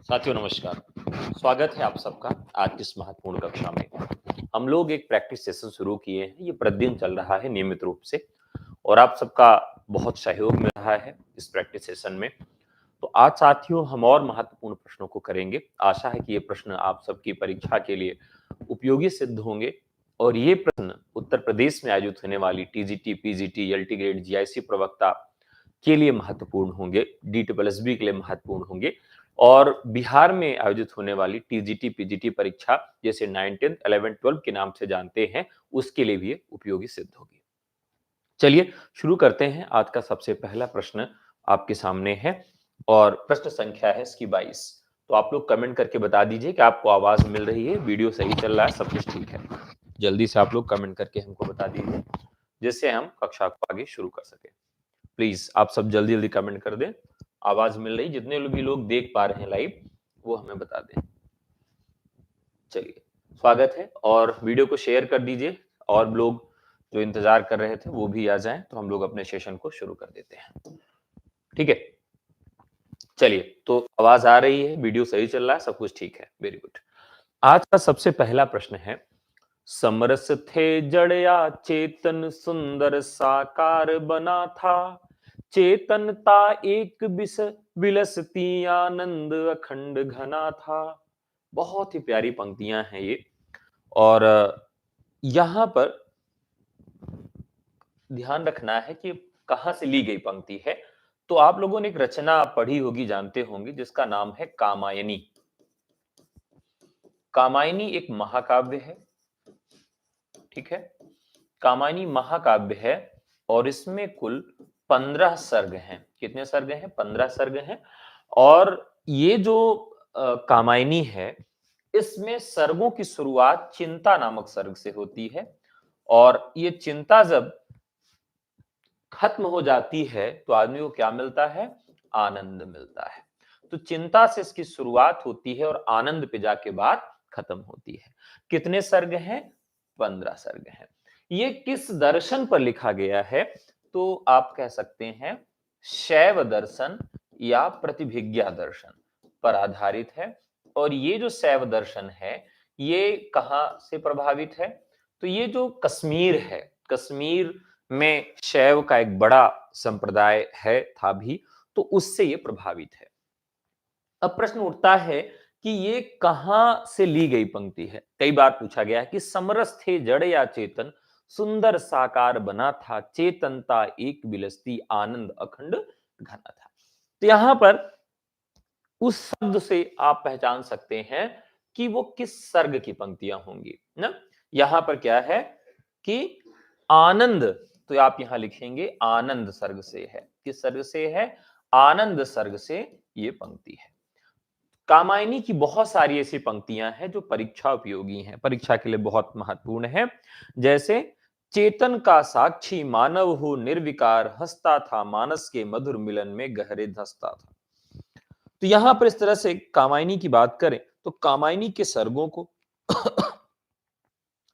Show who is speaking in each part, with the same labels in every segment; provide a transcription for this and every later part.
Speaker 1: साथियों नमस्कार। स्वागत है आप सबका आज की इस महत्वपूर्ण कक्षा में। हम लोग एक प्रैक्टिस सेशन शुरू किए हैं, ये प्रतिदिन चल रहा है नियमित रूप से और आप सबका बहुत सहयोग मिल रहा है इस प्रैक्टिस सेशन में। तो आज साथियों हम और महत्वपूर्ण प्रश्नों को करेंगे। आशा है कि ये प्रश्न आप सबकी परीक्षा के लिए उपयोगी सिद्ध होंगे और ये प्रश्न उत्तर प्रदेश में आयोजित होने वाली TGT, PGT, LT grade, GIC प्रवक्ता के लिए महत्वपूर्ण होंगे, डीटीपीएसबी के लिए महत्वपूर्ण होंगे और बिहार में आयोजित होने वाली टीजीटी, पीजीटी परीक्षा जैसे 9th, 11th, 12th के नाम से जानते हैं, उसके लिए भी उपयोगी सिद्ध होगी। चलिए शुरू करते हैं। आज का सबसे पहला प्रश्न आपके सामने है और प्रश्न संख्या है इसकी 22। तो आप लोग कमेंट करके बता दीजिए कि आपको आवाज मिल रही है, वीडियो सही चल रहा है, सब कुछ ठीक है। जल्दी से आप लोग कमेंट करके हमको बता दीजिए जिससे हम कक्षा को आगे शुरू कर सके। प्लीज आप सब जल्दी जल्दी कमेंट कर दें। आवाज मिल रही, जितने भी लोग देख पा रहे हैं लाइव वो हमें बता दें। चलिए स्वागत है और वीडियो को शेयर कर दीजिए और लोग जो इंतजार कर रहे थे वो भी आ जाएं तो हम लोग अपने सेशन को शुरू कर देते हैं। ठीक है, चलिए तो आवाज आ रही है, वीडियो सही चल रहा है, सब कुछ ठीक है, वेरी गुड। आज का सबसे पहला प्रश्न है, समरस थे जड़या चेतन सुंदर साकार बना था, चेतनता एक बिस विलसती आनंद अखंड घना था। बहुत ही प्यारी पंक्तियां हैं ये और यहां पर ध्यान रखना है कि कहां से ली गई पंक्ति है। तो आप लोगों ने एक रचना पढ़ी होगी, जानते होंगे, जिसका नाम है कामायनी। कामायनी एक महाकाव्य है, ठीक है। कामायनी महाकाव्य है और इसमें कुल 15 सर्ग हैं। कितने सर्ग हैं? 15 सर्ग हैं। और ये जो कामायनी है, इसमें सर्गों की शुरुआत चिंता नामक सर्ग से होती है और ये चिंता जब खत्म हो जाती है तो आदमी को क्या मिलता है? आनंद मिलता है। तो चिंता से इसकी शुरुआत होती है और आनंद पे जाके बात खत्म होती है। कितने सर्ग हैं? 15 सर्ग हैं। ये किस दर्शन पर लिखा गया है? तो आप कह सकते हैं शैव दर्शन या प्रतिभिज्ञा दर्शन पर आधारित है। और ये जो शैव दर्शन है, ये कहां से प्रभावित है? तो ये जो कश्मीर है, कश्मीर में शैव का एक बड़ा संप्रदाय है, था भी, तो उससे ये प्रभावित है। अब प्रश्न उठता है कि ये कहां से ली गई पंक्ति है। कई बार पूछा गया है कि समरस थे जड़ या चेतन, सुंदर साकार बना था, चेतनता एक बिलसती आनंद अखंड घना था। तो यहां पर उस शब्द से आप पहचान सकते हैं कि वो किस सर्ग की पंक्तियां होंगी ना। यहां पर क्या है कि आनंद, तो आप यहां लिखेंगे आनंद सर्ग से है। किस सर्ग से है? आनंद सर्ग से ये पंक्ति है। कामायनी की बहुत सारी ऐसी पंक्तियां हैं जो परीक्षा उपयोगी हैं, परीक्षा के लिए बहुत महत्वपूर्ण है। जैसे चेतन का साक्षी मानव हो निर्विकार, हंसता था मानस के मधुर मिलन में गहरे धंसता था। तो यहां पर इस तरह से कामायनी की बात करें तो कामायनी के सर्गों को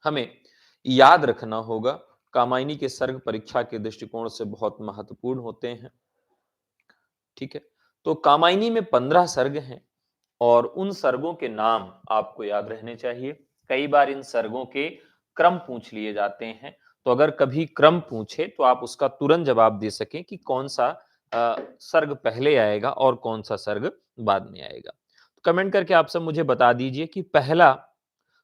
Speaker 1: हमें याद रखना होगा। कामायनी के सर्ग परीक्षा के दृष्टिकोण से बहुत महत्वपूर्ण होते हैं, ठीक है। तो कामायनी में 15 सर्ग हैं और उन सर्गों के नाम आपको याद रहने चाहिए। कई बार इन सर्गों के क्रम पूछ लिए जाते हैं, तो अगर कभी क्रम पूछे तो आप उसका तुरंत जवाब दे सकें कि कौन सा सर्ग पहले आएगा और कौन सा सर्ग बाद में आएगा। तो कमेंट करके आप सब मुझे बता दीजिए कि पहला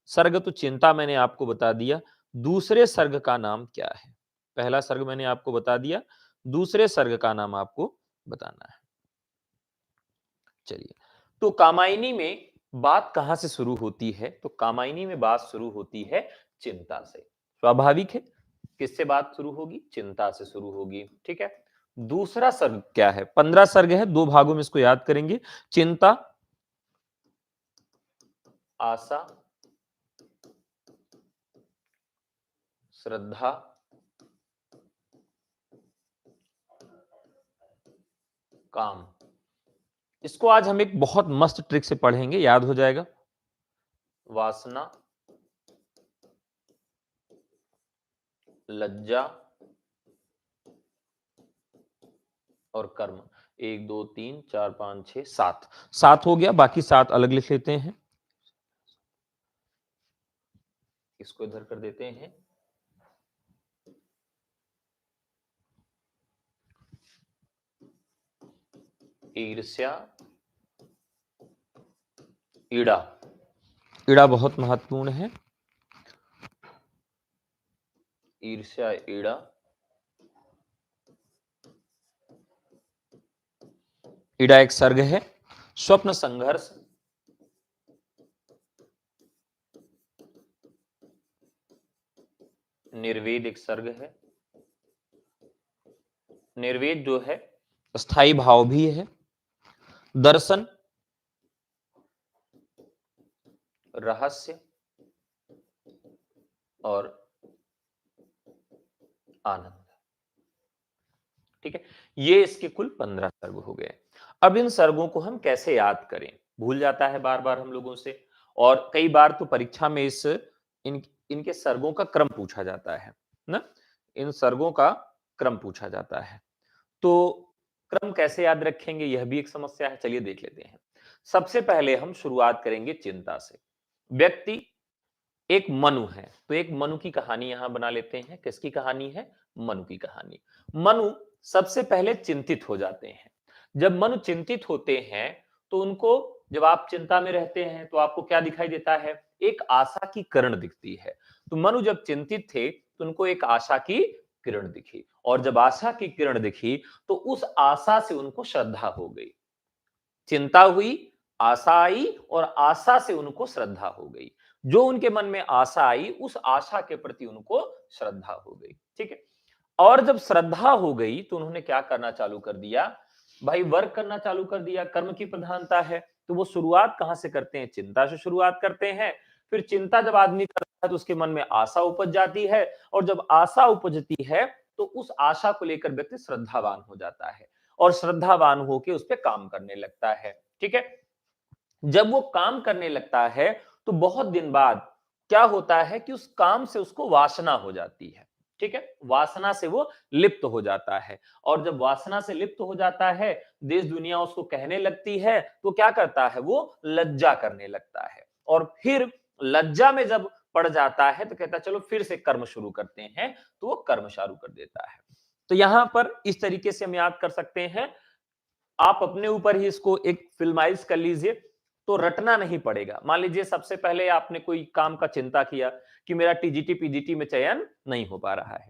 Speaker 1: सर्ग तो चिंता मैंने आपको बता दिया, दूसरे सर्ग का नाम क्या है? पहला सर्ग मैंने आपको बता दिया, दूसरे सर्ग का नाम आपको बताना है। चलिए, तो कामायनी में बात कहां से शुरू होती है? तो कामायनी में बात शुरू होती है चिंता से। स्वाभाविक है, किससे बात शुरू होगी? चिंता से शुरू होगी, ठीक है। दूसरा सर्ग क्या है? 15 सर्ग है, दो भागों में इसको याद करेंगे। चिंता, आशा, श्रद्धा, काम। इसको आज हम एक बहुत मस्त ट्रिक से पढ़ेंगे, याद हो जाएगा। वासना, लज्जा और कर्म। 1 2 3 4 5 6 7 7 हो गया, बाकी 7 अलग लिख लेते हैं। इसको इधर कर देते हैं। ईर्ष्या, ईड़ा, ईड़ा बहुत महत्वपूर्ण है। ईर्ष्या, ईड़ा, ईड़ा एक सर्ग है। स्वप्न, संघर्ष, निर्वेद एक सर्ग है। निर्वेद जो है स्थायी भाव भी है। दर्शन, रहस्य और आनंद। ठीक है, ये इसके कुल 15 सर्ग हो गए। अब इन सर्गों को हम कैसे याद करें? भूल जाता है बार बार हम लोगों से, और कई बार तो परीक्षा में इनके सर्गों का क्रम पूछा जाता है ना। इन सर्गों का क्रम पूछा जाता है, तो क्रम कैसे याद रखेंगे, यह भी एक समस्या है। चलिए देख लेते हैं। सबसे पहले हम शुरुआत करेंगे चिंता से। व्यक्ति एक मनु है, तो एक मनु की कहानी यहां बना लेते हैं। किसकी कहानी है? मनु की कहानी। मनु सबसे पहले चिंतित हो जाते हैं। जब मनु चिंतित होते हैं तो उनको, जब आप चिंता में रहते हैं तो आपको क्या दिखाई देता है? एक आशा की किरण दिखती है। तो मनु जब चिंतित थे तो उनको एक आशा की किरण दिखी, और जब आशा की किरण दिखी तो उस आशा से उनको श्रद्धा हो गई। चिंता हुई, आशा आई, और आशा से उनको श्रद्धा हो गई। जो उनके मन में आशा आई, उस आशा के प्रति उनको श्रद्धा हो गई। ठीक है, और जब श्रद्धा हो गई तो उन्होंने क्या करना चालू कर दिया? भाई वर्क करना चालू कर दिया। कर्म की प्रधानता है, तो वो शुरुआत कहां से करते हैं? चिंता से शुरुआत करते हैं। फिर चिंता जब आदमी करता है तो उसके मन में आशा उपज जाती है, और जब आशा उपजती है तो उस आशा को लेकर व्यक्ति श्रद्धावान हो जाता है, और श्रद्धावान होकर उस पर काम करने लगता है। ठीक है, जब वो काम करने लगता है तो बहुत दिन बाद क्या होता है कि उस काम से उसको वासना हो जाती है। ठीक है, वासना से वो लिप्त हो जाता है, और जब वासना से लिप्त हो जाता है, देश दुनिया उसको कहने लगती है, तो क्या करता है? वो लज्जा करने लगता है, और फिर लज्जा में जब पड़ जाता है तो कहता है चलो फिर से कर्म शुरू करते हैं, तो वो कर्म शुरू कर देता है। तो यहां पर इस तरीके से हम याद कर सकते हैं। आप अपने ऊपर ही इसको एक फिल्माइज कर लीजिए, तो रटना नहीं पड़ेगा। मान लीजिए सबसे पहले आपने कोई काम का चिंता किया कि मेरा टीजीटी पीजीटी में चयन नहीं हो पा रहा है,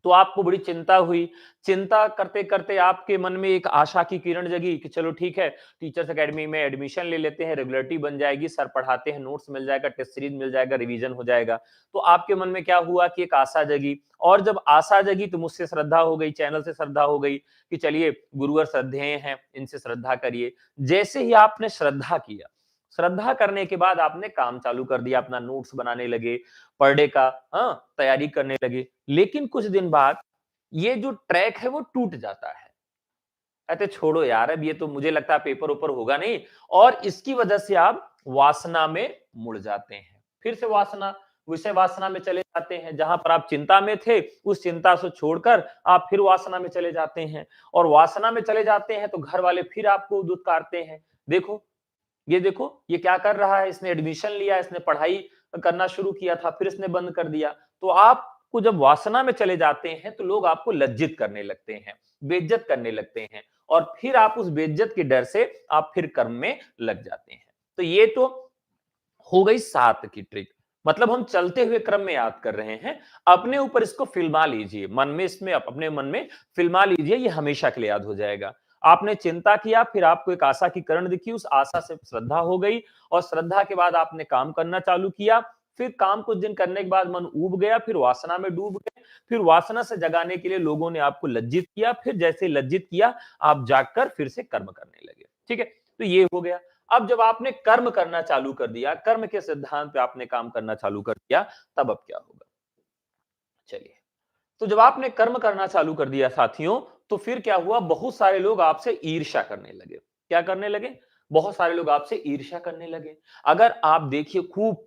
Speaker 1: तो आपको बड़ी चिंता हुई। चिंता करते करते आपके मन में एक आशा की किरण जगी कि चलो ठीक है, टीचर्स एकेडमी में एडमिशन ले लेते हैं, रेगुलरिटी बन जाएगी, सर पढ़ाते हैं, नोट्स मिल जाएगा, टेस्ट सीरीज मिल जाएगा, रिवीजन हो जाएगा। तो आपके मन में क्या हुआ कि एक आशा जगी, और जब आशा जगी तो मुझसे श्रद्धा हो गई, चैनल से श्रद्धा हो गई कि चलिए गुरुवर श्रद्धेय हैं, इनसे श्रद्धा करिए। जैसे ही आपने श्रद्धा किया, श्रद्धा करने के बाद आपने काम चालू कर दिया, अपना नोट्स बनाने लगे, पर डे का तैयारी करने लगे। लेकिन कुछ दिन बाद ये जो ट्रैक है वो टूट जाता है। कहते छोड़ो यार, अब ये तो मुझे लगता है पेपर ऊपर होगा नहीं, और इसकी वजह से आप वासना में मुड़ जाते हैं। फिर से वासना, विषय वासना में चले जाते हैं। जहां पर आप चिंता में थे, उस चिंता से छोड़कर आप फिर वासना में चले जाते हैं, और वासना में चले जाते हैं तो घर वाले फिर आपको दुत्कारते हैं। देखो, ये देखो, ये क्या कर रहा है, इसने एडमिशन लिया, इसने पढ़ाई करना शुरू किया था, फिर इसने बंद कर दिया। तो आपको जब वासना में चले जाते हैं तो लोग आपको लज्जित करने लगते हैं, बेइज्जत करने लगते हैं, और फिर आप उस बेइज्जत के डर से आप फिर कर्म में लग जाते हैं। तो ये तो हो गई 7 की ट्रिक। मतलब हम चलते हुए क्रम में याद कर रहे हैं। अपने ऊपर इसको फिल्मा लीजिए, मन में, इसमें अपने मन में फिल्मा लीजिए, ये हमेशा के लिए याद हो जाएगा। आपने चिंता किया, फिर आपको एक आशा की किरण दिखी, उस आशा से श्रद्धा हो गई, और श्रद्धा के बाद आपने काम करना चालू किया। फिर काम कुछ दिन करने के बाद मन ऊब गया, फिर वासना में डूब गए, फिर वासना से जगाने के लिए लोगों ने आपको लज्जित किया, फिर जैसे लज्जित किया, आप जागकर फिर से कर्म करने लगे। ठीक है, तो ये हो गया। अब जब आपने कर्म करना चालू कर दिया, कर्म के सिद्धांत पे आपने काम करना चालू कर दिया, तब अब क्या होगा? चलिए, तो जब आपने कर्म करना चालू कर दिया साथियों, तो फिर क्या हुआ? बहुत सारे लोग आपसे ईर्ष्या करने लगे। क्या करने लगे? बहुत सारे लोग आपसे ईर्ष्या करने लगे। अगर आप देखिए, खूब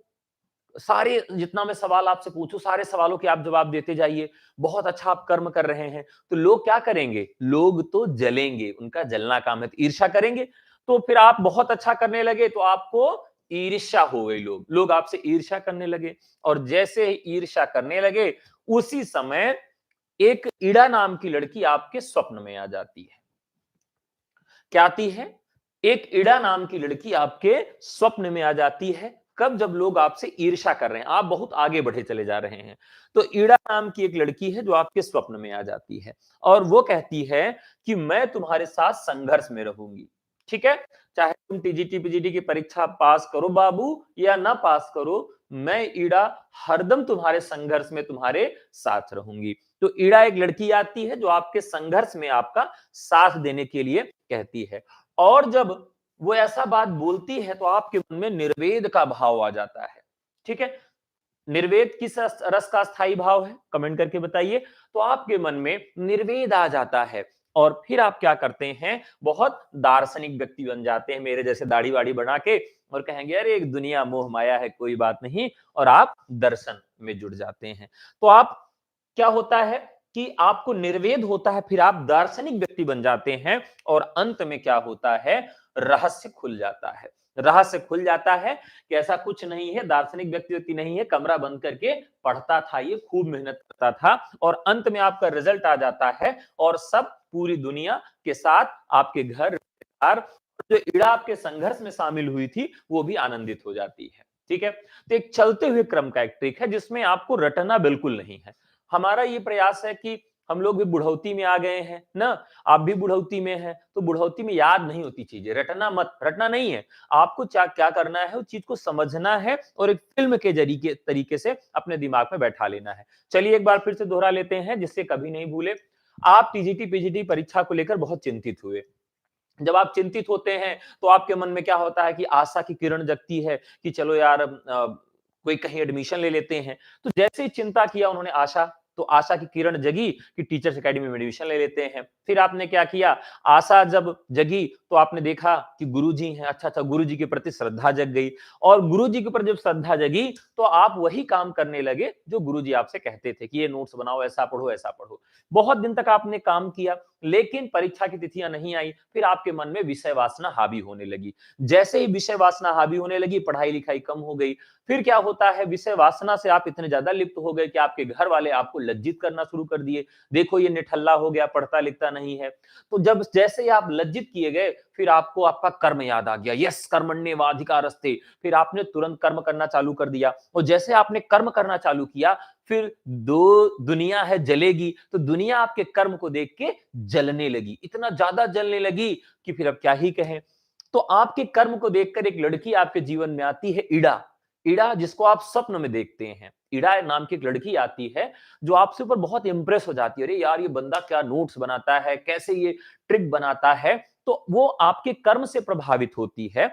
Speaker 1: सारे जितना मैं सवाल आपसे पूछूं सारे सवालों के आप जवाब देते जाइए, बहुत अच्छा आप कर्म कर रहे हैं, तो लोग क्या करेंगे, लोग तो जलेंगे, उनका जलना काम है, तो ईर्ष्या करेंगे। तो फिर आप बहुत अच्छा करने लगे तो आपको ईर्ष्या हो गई, लोग आपसे ईर्ष्या करने लगे, और जैसे ही ईर्ष्या करने लगे उसी समय एक इड़ा नाम की लड़की आपके स्वप्न में आ जाती है। क्या आती है? एक इड़ा नाम की लड़की आपके स्वप्न में आ जाती है। कब? जब लोग आपसे ईर्ष्या कर रहे हैं, आप बहुत आगे बढ़े चले जा रहे हैं। तो इड़ा नाम की एक लड़की है जो आपके स्वप्न में आ जाती है और वो कहती है कि मैं तुम्हारे साथ संघर्ष में रहूंगी। ठीक है? चाहे तुम टीजीटी पीजीटी की परीक्षा पास करो बाबू या ना पास करो, मैं इड़ा हरदम तुम्हारे संघर्ष में तुम्हारे साथ रहूंगी। तो इड़ा एक लड़की आती है जो आपके संघर्ष में आपका साथ देने के लिए कहती है। और जब वो ऐसा बात बोलती है तो आपके मन में निर्वेद का भाव आ जाता है। ठीक है? निर्वेद किस रस का स्थायी भाव है? कमेंट करके बताइए। तो आपके मन में निर्वेद आ जाता है और फिर आप क्या करते हैं, बहुत दार्शनिक व्यक्ति बन जाते हैं, मेरे जैसे दाढ़ी वाड़ी बना के, और कहेंगे अरे एक दुनिया मोह माया है, कोई बात नहीं, और आप दर्शन में जुड़ जाते हैं। तो आप क्या होता है कि आपको निर्वेद होता है, फिर आप दार्शनिक व्यक्ति बन जाते हैं और अंत में क्या होता है, रहस्य खुल जाता है। रहस्य खुल जाता है कि ऐसा कुछ नहीं है, दार्शनिक व्यक्ति नहीं है, कमरा बंद करके पढ़ता था, ये खूब मेहनत करता था, और अंत में आपका रिजल्ट आ जाता है और सब पूरी दुनिया के साथ आपके घर रिश्तेदार, जो इड़ा आपके संघर्ष में शामिल हुई थी वो भी आनंदित हो जाती है। ठीक है? तो एक चलते हुए क्रम का एक ट्रिक है जिसमें आपको रटना बिल्कुल नहीं है। हमारा ये प्रयास है कि हम लोग भी बुढ़ौती में आ गए हैं ना, आप भी बुढ़ौती में हैं, तो बुढ़ौती में याद नहीं होती चीजें, रटना मत, रटना नहीं है। आपको क्या क्या करना है, उस चीज को समझना है और एक फिल्म के जरिए तरीके से अपने दिमाग में बैठा लेना है। चलिए एक बार फिर से दोहरा लेते हैं जिससे कभी नहीं भूले। आप टीजीटी पीजीटी परीक्षा को लेकर बहुत चिंतित हुए। जब आप चिंतित होते हैं तो आपके मन में क्या होता है कि आशा की किरण जगती है कि चलो यार कोई कहीं एडमिशन ले लेते हैं। तो जैसे ही चिंता किया उन्होंने आशा, तो आशा की किरण जगी कि टीचर्स एकेडमी में एडमिशन ले लेते हैं। फिर आपने क्या किया, आशा जब जगी तो आपने देखा कि गुरुजी हैं, अच्छा अच्छा, गुरुजी के प्रति श्रद्धा जग गई, और गुरुजी के ऊपर जब श्रद्धा जगी तो आप वही काम करने लगे जो गुरुजी आपसे कहते थे कि ये नोट्स बनाओ, ऐसा पढ़ो, ऐसा पढ़ो। बहुत दिन तक आपने काम किया, लेकिन परीक्षा की तिथियां नहीं आई, फिर आपके मन में विषय वासना हावी होने लगी। जैसे ही विषय वासना हावी होने लगी, पढ़ाई लिखाई कम हो गई। फिर क्या होता है, विषय वासना से आप इतने ज्यादा लिप्त हो गए कि आपके घर वाले आपको लज्जित करना शुरू कर दिए, देखो ये निठल्ला हो गया, पढ़ता लिखता नहीं है। तो जब जैसे ही आप लज्जित किए गए, फिर आपको आपका कर्म याद आ गया, यस कर्मण्येवाधिकारस्ते। फिर आपने तुरंत कर्म करना चालू कर दिया, और जैसे आपने कर्म करना चालू किया, फिर दो दुनिया है जलेगी, तो दुनिया आपके कर्म को देख के जलने लगी, इतना ज्यादा जलने लगी कि फिर अब क्या ही कहें। तो आपके कर्म को देखकर एक लड़की आपके जीवन में आती है, इड़ा। इड़ा जिसको आप स्वप्न में देखते हैं, इड़ा नाम की एक लड़की आती है जो आपसे ऊपर बहुत इंप्रेस हो जाती है, अरे यार ये बंदा क्या नोट्स बनाता है, कैसे ये ट्रिक बनाता है। तो वो आपके कर्म से प्रभावित होती है।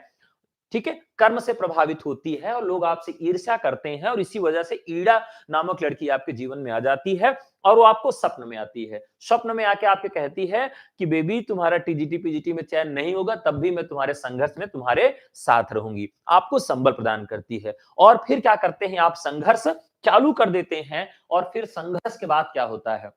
Speaker 1: ठीक है? कर्म से प्रभावित होती है और लोग आपसे ईर्ष्या करते हैं, और इसी वजह से ईड़ा नामक लड़की आपके जीवन में आ जाती है और वो आपको स्वप्न में आती है। स्वप्न में आके आपके कहती है कि बेबी तुम्हारा टीजीटी पीजीटी में चयन नहीं होगा, तब भी मैं तुम्हारे संघर्ष में तुम्हारे साथ रहूंगी। आपको संबल प्रदान करती है, और फिर क्या करते हैं, आप संघर्ष चालू कर देते हैं, और फिर संघर्ष के बाद क्या होता है,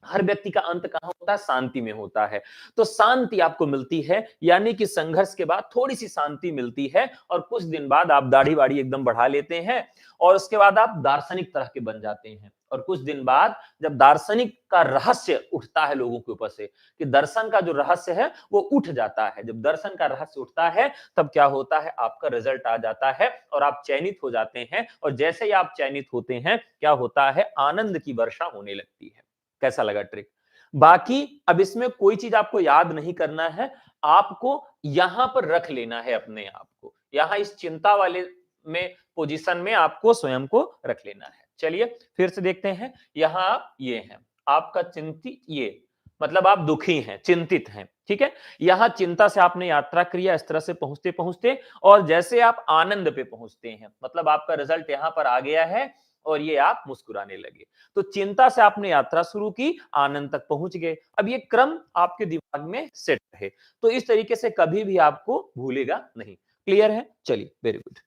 Speaker 1: हर व्यक्ति का अंत कहां होता है, शांति में होता है। तो शांति आपको मिलती है, यानी कि संघर्ष के बाद थोड़ी सी शांति मिलती है, और कुछ दिन बाद आप दाढ़ी वाड़ी एकदम बढ़ा लेते हैं, और उसके बाद आप दार्शनिक तरह के बन जाते हैं। और कुछ दिन बाद जब दार्शनिक का रहस्य उठता है लोगों के ऊपर से, कि दर्शन का जो रहस्य है वो उठ जाता है, जब दर्शन का रहस्य उठता है तब क्या होता है, आपका रिजल्ट आ जाता है और आप चयनित हो जाते हैं, और जैसे ही आप चयनित होते हैं क्या होता है, आनंद की वर्षा होने लगती है। कैसा लगा ट्रिक? बाकी अब इसमें कोई चीज आपको याद नहीं करना है, आपको यहां पर रख लेना है अपने आप को, यहां इस चिंता वाले में पोजीशन में आपको स्वयं को रख लेना है। चलिए फिर से देखते हैं, यहां आप ये हैं, आपका चिंतित ये, मतलब आप दुखी हैं, चिंतित हैं। ठीक है? यहां चिंता से आपने यात्रा किया इस तरह से पहुंचते पहुंचते, और जैसे आप आनंद पे पहुंचते हैं, मतलब आपका रिजल्ट यहां पर आ गया है और ये आप मुस्कुराने लगे। तो चिंता से आपने यात्रा शुरू की, आनंद तक पहुंच गए। अब ये क्रम आपके दिमाग में सेट रहे, तो इस तरीके से कभी भी आपको भूलेगा नहीं। क्लियर है? चलिए वेरी गुड।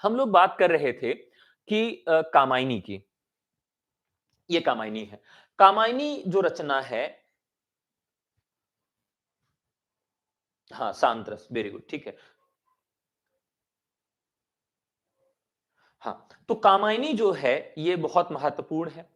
Speaker 1: हम लोग बात कर रहे थे कि कामायनी की। ये कामायनी है। कामायनी जो रचना है, हाँ, सांतरस, वेरी गुड, ठीक है। हाँ, तो कामायनी जो है ये बहुत महत्वपूर्ण है।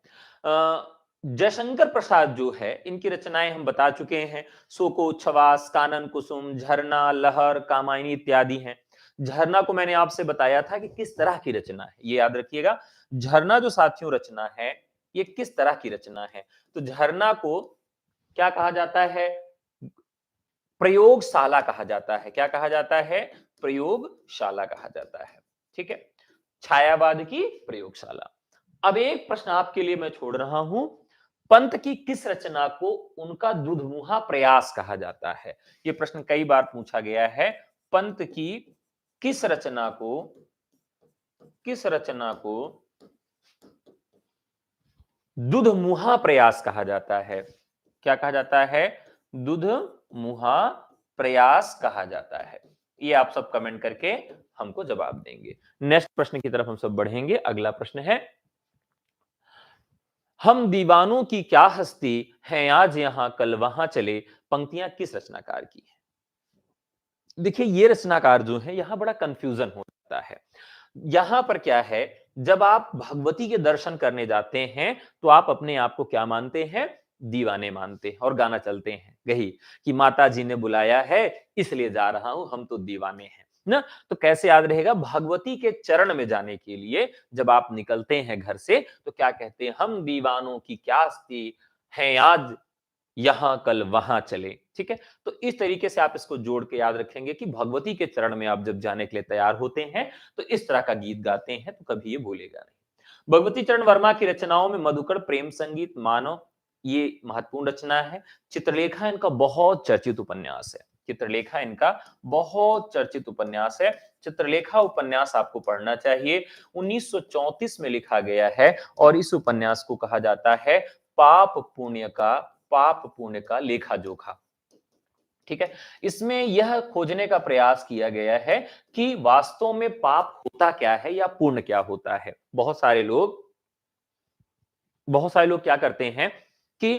Speaker 1: जयशंकर प्रसाद जो है इनकी रचनाएं हम बता चुके हैं। शोकोच्छ्वास, कानन कुसुम, झरना, लहर, कामायनी इत्यादि हैं। झरना को मैंने आपसे बताया था कि किस तरह की रचना है, ये याद रखिएगा। झरना जो साथियों रचना है, ये किस तरह की रचना है। तो झरना को क्या कहा जाता है? प्रयोगशाला कहा जाता है। क्या कहा जाता है? प्रयोगशाला कहा जाता है। ठीक है, छायावाद की प्रयोगशाला। अब एक प्रश्न आपके लिए मैं छोड़ रहा हूं, पंत की किस रचना को उनका दुधमुहा प्रयास कहा जाता है? यह प्रश्न कई बार पूछा गया है। पंत की किस रचना को, किस रचना को दुधमुहा प्रयास कहा जाता है? क्या कहा जाता है? दुधमुहा प्रयास कहा जाता है। ये आप सब कमेंट करके हमको जवाब देंगे। नेक्स्ट प्रश्न की तरफ हम सब बढ़ेंगे। अगला प्रश्न है, हम दीवानों की क्या हस्ती हैं आज यहां कल वहां चले, पंक्तियां किस रचनाकार की है? देखिए ये रचनाकार जो है यहां बड़ा कंफ्यूजन हो जाता है। यहां पर क्या है, जब आप भगवती के दर्शन करने जाते हैं तो आप अपने आप को क्या मानते हैं? दीवाने मानते हैं और गाना चलते हैं यही कि माता जी ने बुलाया है इसलिए जा रहा हूं, हम तो दीवाने हैं ना। तो कैसे याद रहेगा? भगवती के चरण में जाने के लिए जब आप निकलते हैं घर से तो क्या कहते हैं? हम दीवानों की क्या हस्ती हैं आज यहां कल वहां चले। ठीक है, तो इस तरीके से आप इसको जोड़ के याद रखेंगे कि भगवती के चरण में आप जब जाने के लिए तैयार होते हैं तो इस तरह का गीत गाते हैं तो कभी ये भूलेगा नहीं। भगवती चरण वर्मा की रचनाओं में मधुकर, प्रेम संगीत, मानव, ये महत्वपूर्ण रचना है। चित्रलेखा इनका बहुत चर्चित उपन्यास है। चित्रलेखा इनका बहुत चर्चित उपन्यास है। चित्रलेखा उपन्यास आपको पढ़ना चाहिए। 1934 में लिखा गया है और इस उपन्यास को कहा जाता है पाप पुण्य का लेखा जोखा। ठीक है, इसमें यह खोजने का प्रयास किया गया है कि वास्तव में पाप होता क्या है या पुण्य क्या होता है। बहुत सारे लोग क्या करते हैं कि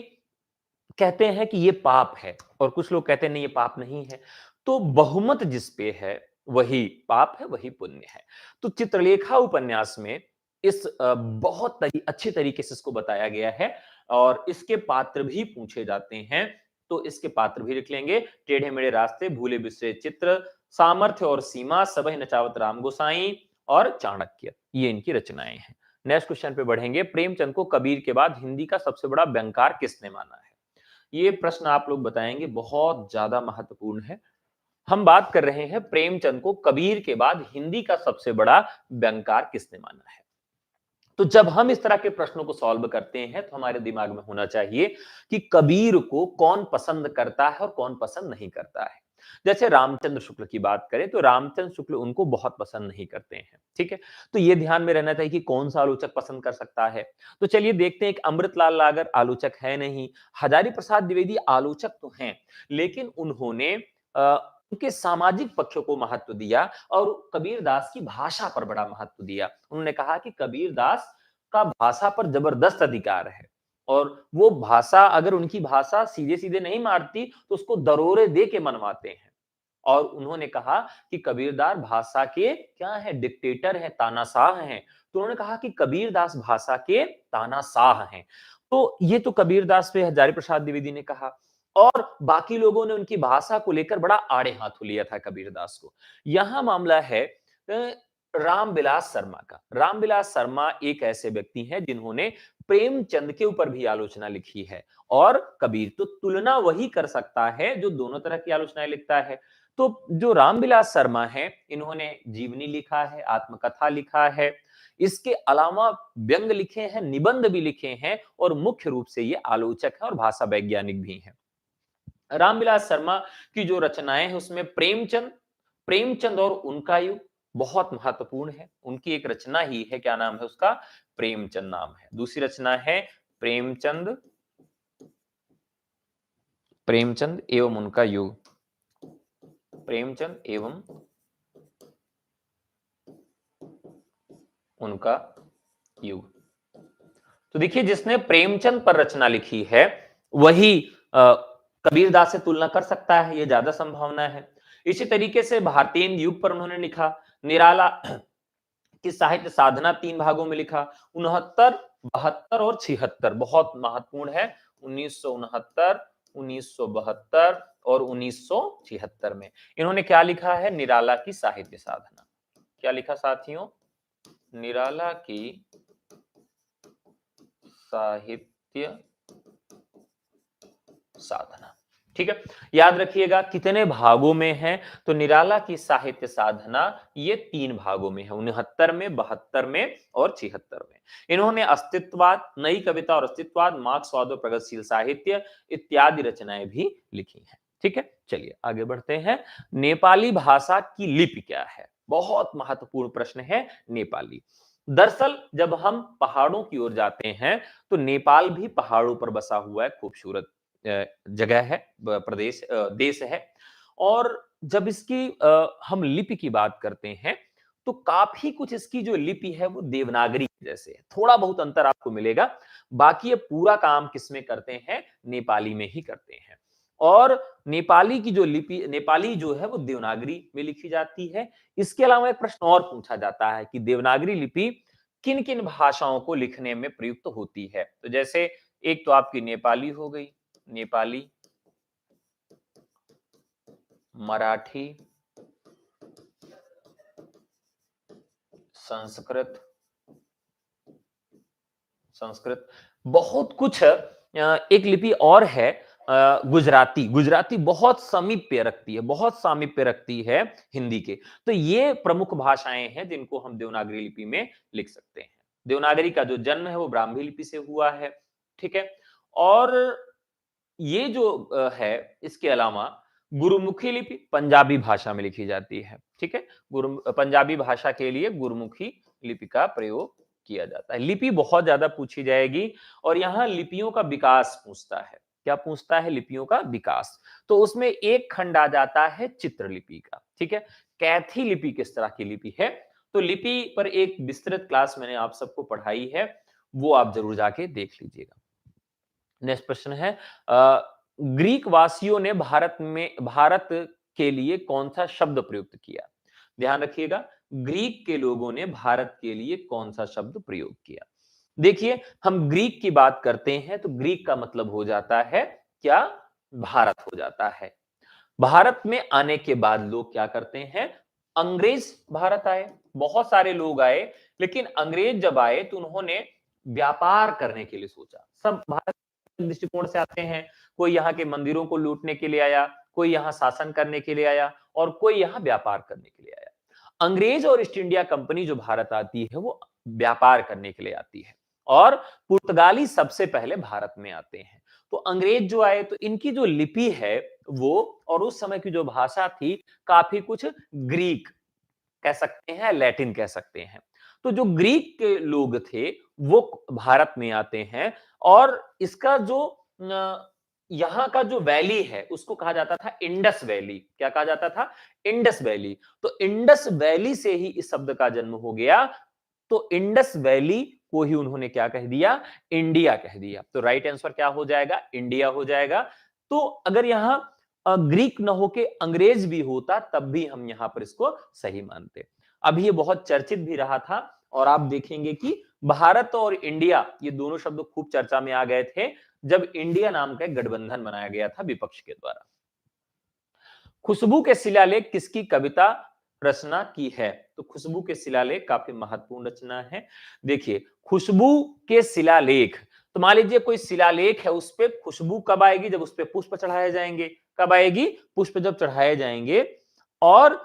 Speaker 1: कहते हैं कि ये पाप है और कुछ लोग कहते हैं नहीं ये पाप नहीं है। तो बहुमत जिस पे है वही पाप है, वही पुण्य है। तो चित्रलेखा उपन्यास में इस अच्छे तरीके से इसको बताया गया है और इसके पात्र भी पूछे जाते हैं। तो इसके पात्र भी लिख लेंगे। टेढ़े मेढ़े रास्ते, भूले बिसरे चित्र, सामर्थ्य और सीमा, सबहि नचावत राम गोसाई और चाणक्य, ये इनकी रचनाएं हैं। नेक्स्ट क्वेश्चन पे बढ़ेंगे। प्रेमचंद को कबीर के बाद हिंदी का सबसे बड़ा व्यंगकार किसने माना है? ये प्रश्न आप लोग बताएंगे, बहुत ज्यादा महत्वपूर्ण है। हम बात कर रहे हैं प्रेमचंद को कबीर के बाद हिंदी का सबसे बड़ा व्यंगकार किसने माना है। तो जब हम इस तरह के प्रश्नों को सॉल्व करते हैं तो हमारे दिमाग में होना चाहिए कि कबीर को कौन पसंद करता है और कौन पसंद नहीं करता है। जैसे रामचंद्र शुक्ल की बात करें तो रामचंद्र शुक्ल उनको बहुत पसंद नहीं करते हैं। ठीक है, तो ये ध्यान में रहना चाहिए कि कौन सा आलोचक पसंद कर सकता है। तो चलिए देखते हैं। एक अमृतलाल लागर आलोचक है नहीं, हजारी प्रसाद द्विवेदी आलोचक तो हैं, लेकिन उन्होंने उनके सामाजिक पक्षों को महत्व दिया और कबीर दास की भाषा पर बड़ा महत्व दिया। उन्होंने कहा कि कबीर दास का भाषा पर जबरदस्त अधिकार है और वो भाषा, अगर उनकी भाषा सीधे सीधे नहीं मारती तो उसको दरोरे दे के मनवाते हैं। और उन्होंने कहा कि कबीरदास भाषा के क्या है? डिक्टेटर है, तानाशाह हैं। तो उन्होंने कहा कि कबीरदास भाषा के तानाशाह हैं। तो ये तो कबीरदास पे हजारी प्रसाद द्विवेदी ने कहा और बाकी लोगों ने उनकी भाषा को लेकर बड़ा आड़े हाथों लिया था कबीरदास को। यहां मामला है रामविलास शर्मा का। रामविलास शर्मा एक ऐसे व्यक्ति हैं जिन्होंने प्रेमचंद के ऊपर भी आलोचना लिखी है और कबीर तो तुलना वही कर सकता है जो दोनों तरह की आलोचनाएं लिखता है। तो जो रामविलास शर्मा हैं, इन्होंने जीवनी लिखा है, आत्मकथा लिखा है, इसके अलावा व्यंग लिखे हैं, निबंध भी लिखे हैं और मुख्य रूप से ये आलोचक है और भाषा वैज्ञानिक भी हैं। रामविलास शर्मा की जो रचनाएं हैं उसमें प्रेमचंद, प्रेमचंद और उनका युग बहुत महत्वपूर्ण है। उनकी एक रचना ही है, क्या नाम है उसका? प्रेमचंद नाम है। दूसरी रचना है प्रेमचंद, प्रेमचंद एवं उनका युग। प्रेमचंद एवं उनका युग। तो देखिए, जिसने प्रेमचंद पर रचना लिखी है वही कबीरदास से तुलना कर सकता है, ये ज्यादा संभावना है। इसी तरीके से भारतेंदु युग पर उन्होंने लिखा। निराला की साहित्य साधना 3 भागों में लिखा। 69, 72 और 76 बहुत महत्वपूर्ण है। 1969, 1972 और 1976 में इन्होंने क्या लिखा है? निराला की साहित्य साधना। क्या लिखा साथियों? निराला की साहित्य साधना। ठीक है, याद रखिएगा कितने भागों में है? तो निराला की साहित्य साधना ये 3 भागों में है, 69 में, 72 में और 76 में। इन्होंने अस्तित्ववाद, नई कविता और अस्तित्ववाद, मार्क्सवाद और प्रगतिशील साहित्य इत्यादि रचनाएं भी लिखी हैं। ठीक है, चलिए आगे बढ़ते हैं। नेपाली भाषा की लिपि क्या है? बहुत महत्वपूर्ण प्रश्न है नेपाली। दरअसल जब हम पहाड़ों की ओर जाते हैं तो नेपाल भी पहाड़ों पर बसा हुआ है, खूबसूरत जगह है, प्रदेश, देश है। और जब इसकी हम लिपि की बात करते हैं तो काफी कुछ इसकी जो लिपि है वो देवनागरी जैसे है, थोड़ा बहुत अंतर आपको मिलेगा। बाकी ये पूरा काम किसमें करते हैं? नेपाली में ही करते हैं। और नेपाली की जो लिपि, नेपाली जो है वो देवनागरी में लिखी जाती है। इसके अलावा एक प्रश्न और पूछा जाता है कि देवनागरी लिपि किन किन भाषाओं को लिखने में प्रयुक्त होती है? तो जैसे एक तो आपकी नेपाली हो गई, नेपाली, मराठी, संस्कृत, संस्कृत, बहुत कुछ। एक लिपि और है गुजराती। गुजराती बहुत सामीप्य रखती है, बहुत सामीप्य रखती है हिंदी के। तो ये प्रमुख भाषाएं हैं जिनको हम देवनागरी लिपि में लिख सकते हैं। देवनागरी का जो जन्म है वो ब्राह्मी लिपि से हुआ है। ठीक है, और ये जो है, इसके अलावा गुरुमुखी लिपि पंजाबी भाषा में लिखी जाती है। ठीक है, गुरु पंजाबी भाषा के लिए गुरुमुखी लिपि का प्रयोग किया जाता है। लिपि बहुत ज्यादा पूछी जाएगी और यहाँ लिपियों का विकास पूछता है। क्या पूछता है? लिपियों का विकास। तो उसमें एक खंड आ जाता है चित्रलिपि का। ठीक है, कैथी लिपि किस तरह की लिपि है? तो लिपि पर एक विस्तृत क्लास मैंने आप सबको पढ़ाई है, वो आप जरूर जाके देख लीजिएगा। नेक्स्ट प्रश्न है, ग्रीक वासियों ने भारत के लिए कौन सा शब्द प्रयुक्त किया? ध्यान रखिएगा, ग्रीक के लोगों ने भारत के लिए कौन सा शब्द प्रयोग किया? देखिए, हम ग्रीक की बात करते हैं तो ग्रीक का मतलब हो जाता है क्या? भारत हो जाता है। भारत में आने के बाद लोग क्या करते हैं? अंग्रेज भारत आए, बहुत सारे लोग आए, लेकिन अंग्रेज जब आए तो उन्होंने व्यापार करने के लिए सोचा। सब भारत दृष्टिकोण से आते हैं। कोई यहाँ के मंदिरों को लूटने के लिए आया, कोई यहाँ शासन करने के लिए आया और कोई यहाँ व्यापार करने के लिए आया। अंग्रेज और ईस्ट इंडिया कंपनी जो भारत आती है वो व्यापार करने के लिए आती है और पुर्तगाली सबसे पहले भारत में आते हैं। तो अंग्रेज जो आए तो इनकी जो लिपि है वो, और उस समय की जो भाषा थी, काफी कुछ ग्रीक कह सकते हैं, लैटिन कह सकते हैं। तो जो ग्रीक के लोग थे वो भारत में आते हैं और इसका जो यहाँ का जो वैली है उसको कहा जाता था इंडस वैली। क्या कहा जाता था? Indus valley. तो इंडस वैली से ही इस शब्द का जन्म हो गया। तो इंडस वैली को ही उन्होंने क्या कह दिया? इंडिया कह दिया। तो राइट आंसर क्या हो जाएगा? इंडिया हो जाएगा। तो अगर यहाँ ग्रीक न होके अंग्रेज भी होता तब भी हम यहां पर इसको सही मानते। अभी ये बहुत चर्चित भी रहा था और आप देखेंगे कि भारत और इंडिया ये दोनों शब्द खूब चर्चा में आ गए थे जब इंडिया नाम का एक गठबंधन बनाया गया था विपक्ष के द्वारा। खुशबू के शिलालेख किसकी कविता रचना की है? तो खुशबू के शिलालेख काफी महत्वपूर्ण रचना है। देखिए, खुशबू के शिलालेख, तो मान लीजिए कोई शिलालेख है, उस पर खुशबू कब आएगी? जब उस पर पुष्प चढ़ाए जाएंगे। कब आएगी? पुष्प जब चढ़ाए जाएंगे। और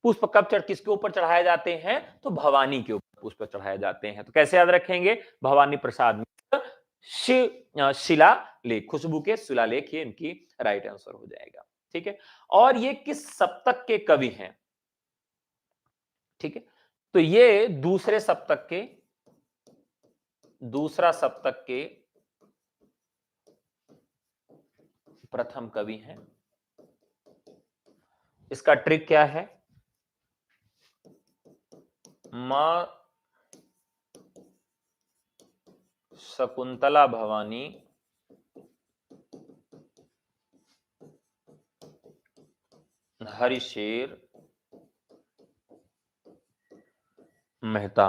Speaker 1: पुष्प कब किसके ऊपर चढ़ाए जाते हैं? तो भवानी के ऊपर पुष्प चढ़ाए जाते हैं। तो कैसे याद रखेंगे? भवानी प्रसाद मिश्र शिलालेख, खुशबू के शिलालेख, ये इनकी राइट आंसर हो जाएगा। ठीक है, और ये किस सप्तक के कवि हैं? ठीक है, तो ये दूसरा सप्तक के प्रथम कवि हैं। इसका ट्रिक क्या है? मां शकुंतला भवानी हरिशेर मेहता,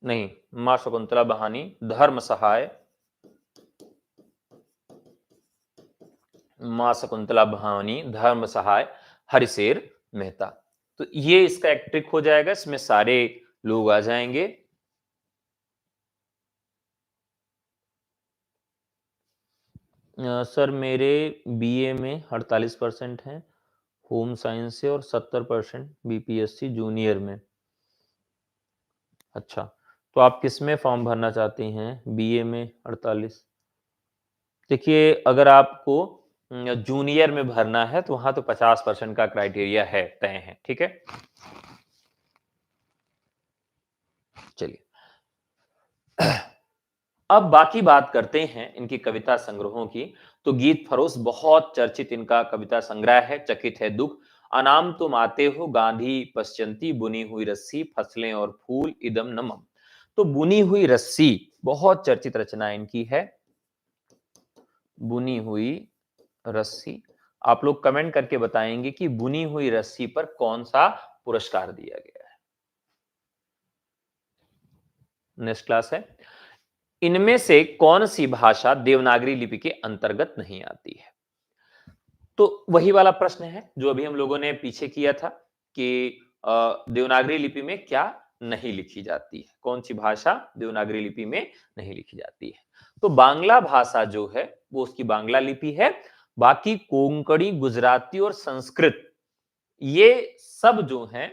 Speaker 1: नहीं, मां शकुंतला बहानी धर्म सहाय, मां शकुंतला भवानी धर्म सहाय हरिशेर मेहता। तो ये इसका एक ट्रिक हो जाएगा, इसमें सारे लोग आ जाएंगे। सर मेरे बीए में 48% हैं होम साइंस से और 70% बीपीएससी जूनियर में। अच्छा, तो आप किस में फॉर्म भरना चाहती हैं? बीए में 48। देखिए, अगर आपको जूनियर में भरना है तो वहां तो 50% का क्राइटेरिया है, तय है, ठीक है। चलिए, अब बाकी बात करते हैं इनकी कविता संग्रहों की। तो गीत फरोश बहुत चर्चित इनका कविता संग्रह है। चकित है दुख, अनाम तुम आते हो, गांधी पश्चंती, बुनी हुई रस्सी, फसलें और फूल, इदम नमम। तो बुनी हुई रस्सी बहुत चर्चित रचना इनकी है। बुनी हुई रस्सी, आप लोग कमेंट करके बताएंगे कि बुनी हुई रस्सी पर कौन सा पुरस्कार दिया गया है। नेक्स्ट क्लास है, इनमें से कौन सी भाषा देवनागरी लिपि के अंतर्गत नहीं आती है? तो वही वाला प्रश्न है जो अभी हम लोगों ने पीछे किया था कि देवनागरी लिपि में क्या नहीं लिखी जाती है, कौन सी भाषा देवनागरी लिपि में नहीं लिखी जाती है। तो बांग्ला भाषा जो है वो उसकी बांग्ला लिपि है। बाकी कोंकणी, गुजराती और संस्कृत ये सब जो है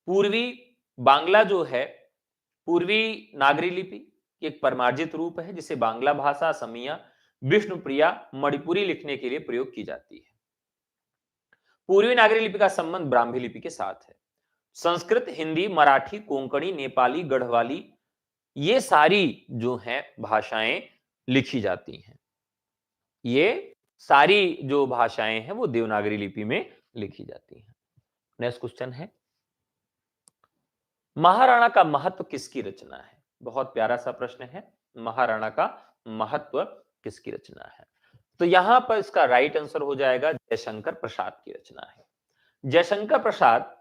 Speaker 1: पूर्वी बांग्ला जो है पूर्वी नागरी लिपि एक परमार्जित रूप है जिसे बांग्ला भाषा, असमिया, विष्णुप्रिया, मणिपुरी लिखने के लिए प्रयोग की जाती है। पूर्वी नागरी लिपि का संबंध ब्राह्मी लिपि के साथ है। संस्कृत, हिंदी, मराठी, कोंकणी, नेपाली, गढ़वाली ये सारी जो हैं भाषाएं लिखी जाती हैं। ये सारी जो भाषाएं हैं वो देवनागरी लिपि में लिखी जाती हैं। नेक्स्ट क्वेश्चन है, महाराणा का महत्व किसकी रचना है? बहुत प्यारा सा प्रश्न है। महाराणा का महत्व किसकी रचना है? तो यहां पर इसका राइट आंसर हो जाएगा जयशंकर प्रसाद की रचना है। जयशंकर प्रसाद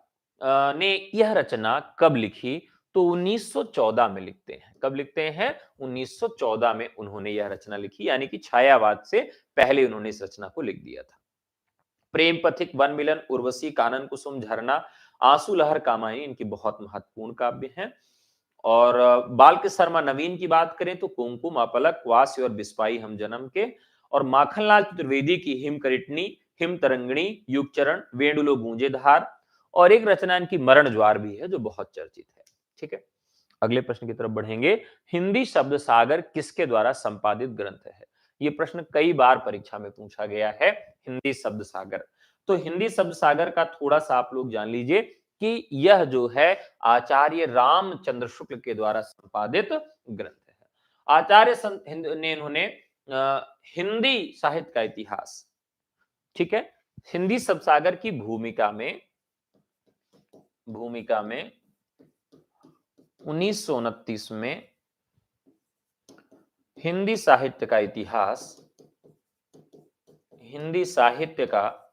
Speaker 1: ने यह रचना कब लिखी? तो 1914 में लिखते हैं। कब लिखते हैं? 1914 में उन्होंने यह रचना लिखी, यानी कि छायावाद से पहले उन्होंने इस रचना को लिख दिया था। प्रेम पथिक, वन मिलन, उर्वशी, कानन कुसुम, झरना, आंसू लहर, कामायनी इनकी बहुत महत्वपूर्ण काव्य हैं। और बाल्क शर्मा नवीन की बात करें तो कुमकुम, अपलक, वास्य और बिस्वाई हम जन्म के। और माखनलाल चतुर्वेदी की हिम करिटनी, हिम तरंगिणी, युगचरण, वेणुलो गूंजे धार और एक रचना इनकी मरण ज्वार भी है जो बहुत चर्चित है। ठीक है, अगले प्रश्न की तरफ बढ़ेंगे। हिंदी शब्द सागर किसके द्वारा संपादित ग्रंथ है? यह प्रश्न कई बार परीक्षा में पूछा गया है। हिंदी शब्द सागर, तो हिंदी शब्द सागर का थोड़ा सा आप लोग जान लीजिए कि यह जो है आचार्य रामचंद्र शुक्ल के द्वारा संपादित ग्रंथ है। ने इन्होंने हिंदी साहित्य का इतिहास, ठीक है, हिंदी शब्द सागर की भूमिका में 1929 में हिंदी साहित्य का इतिहास, हिंदी साहित्य का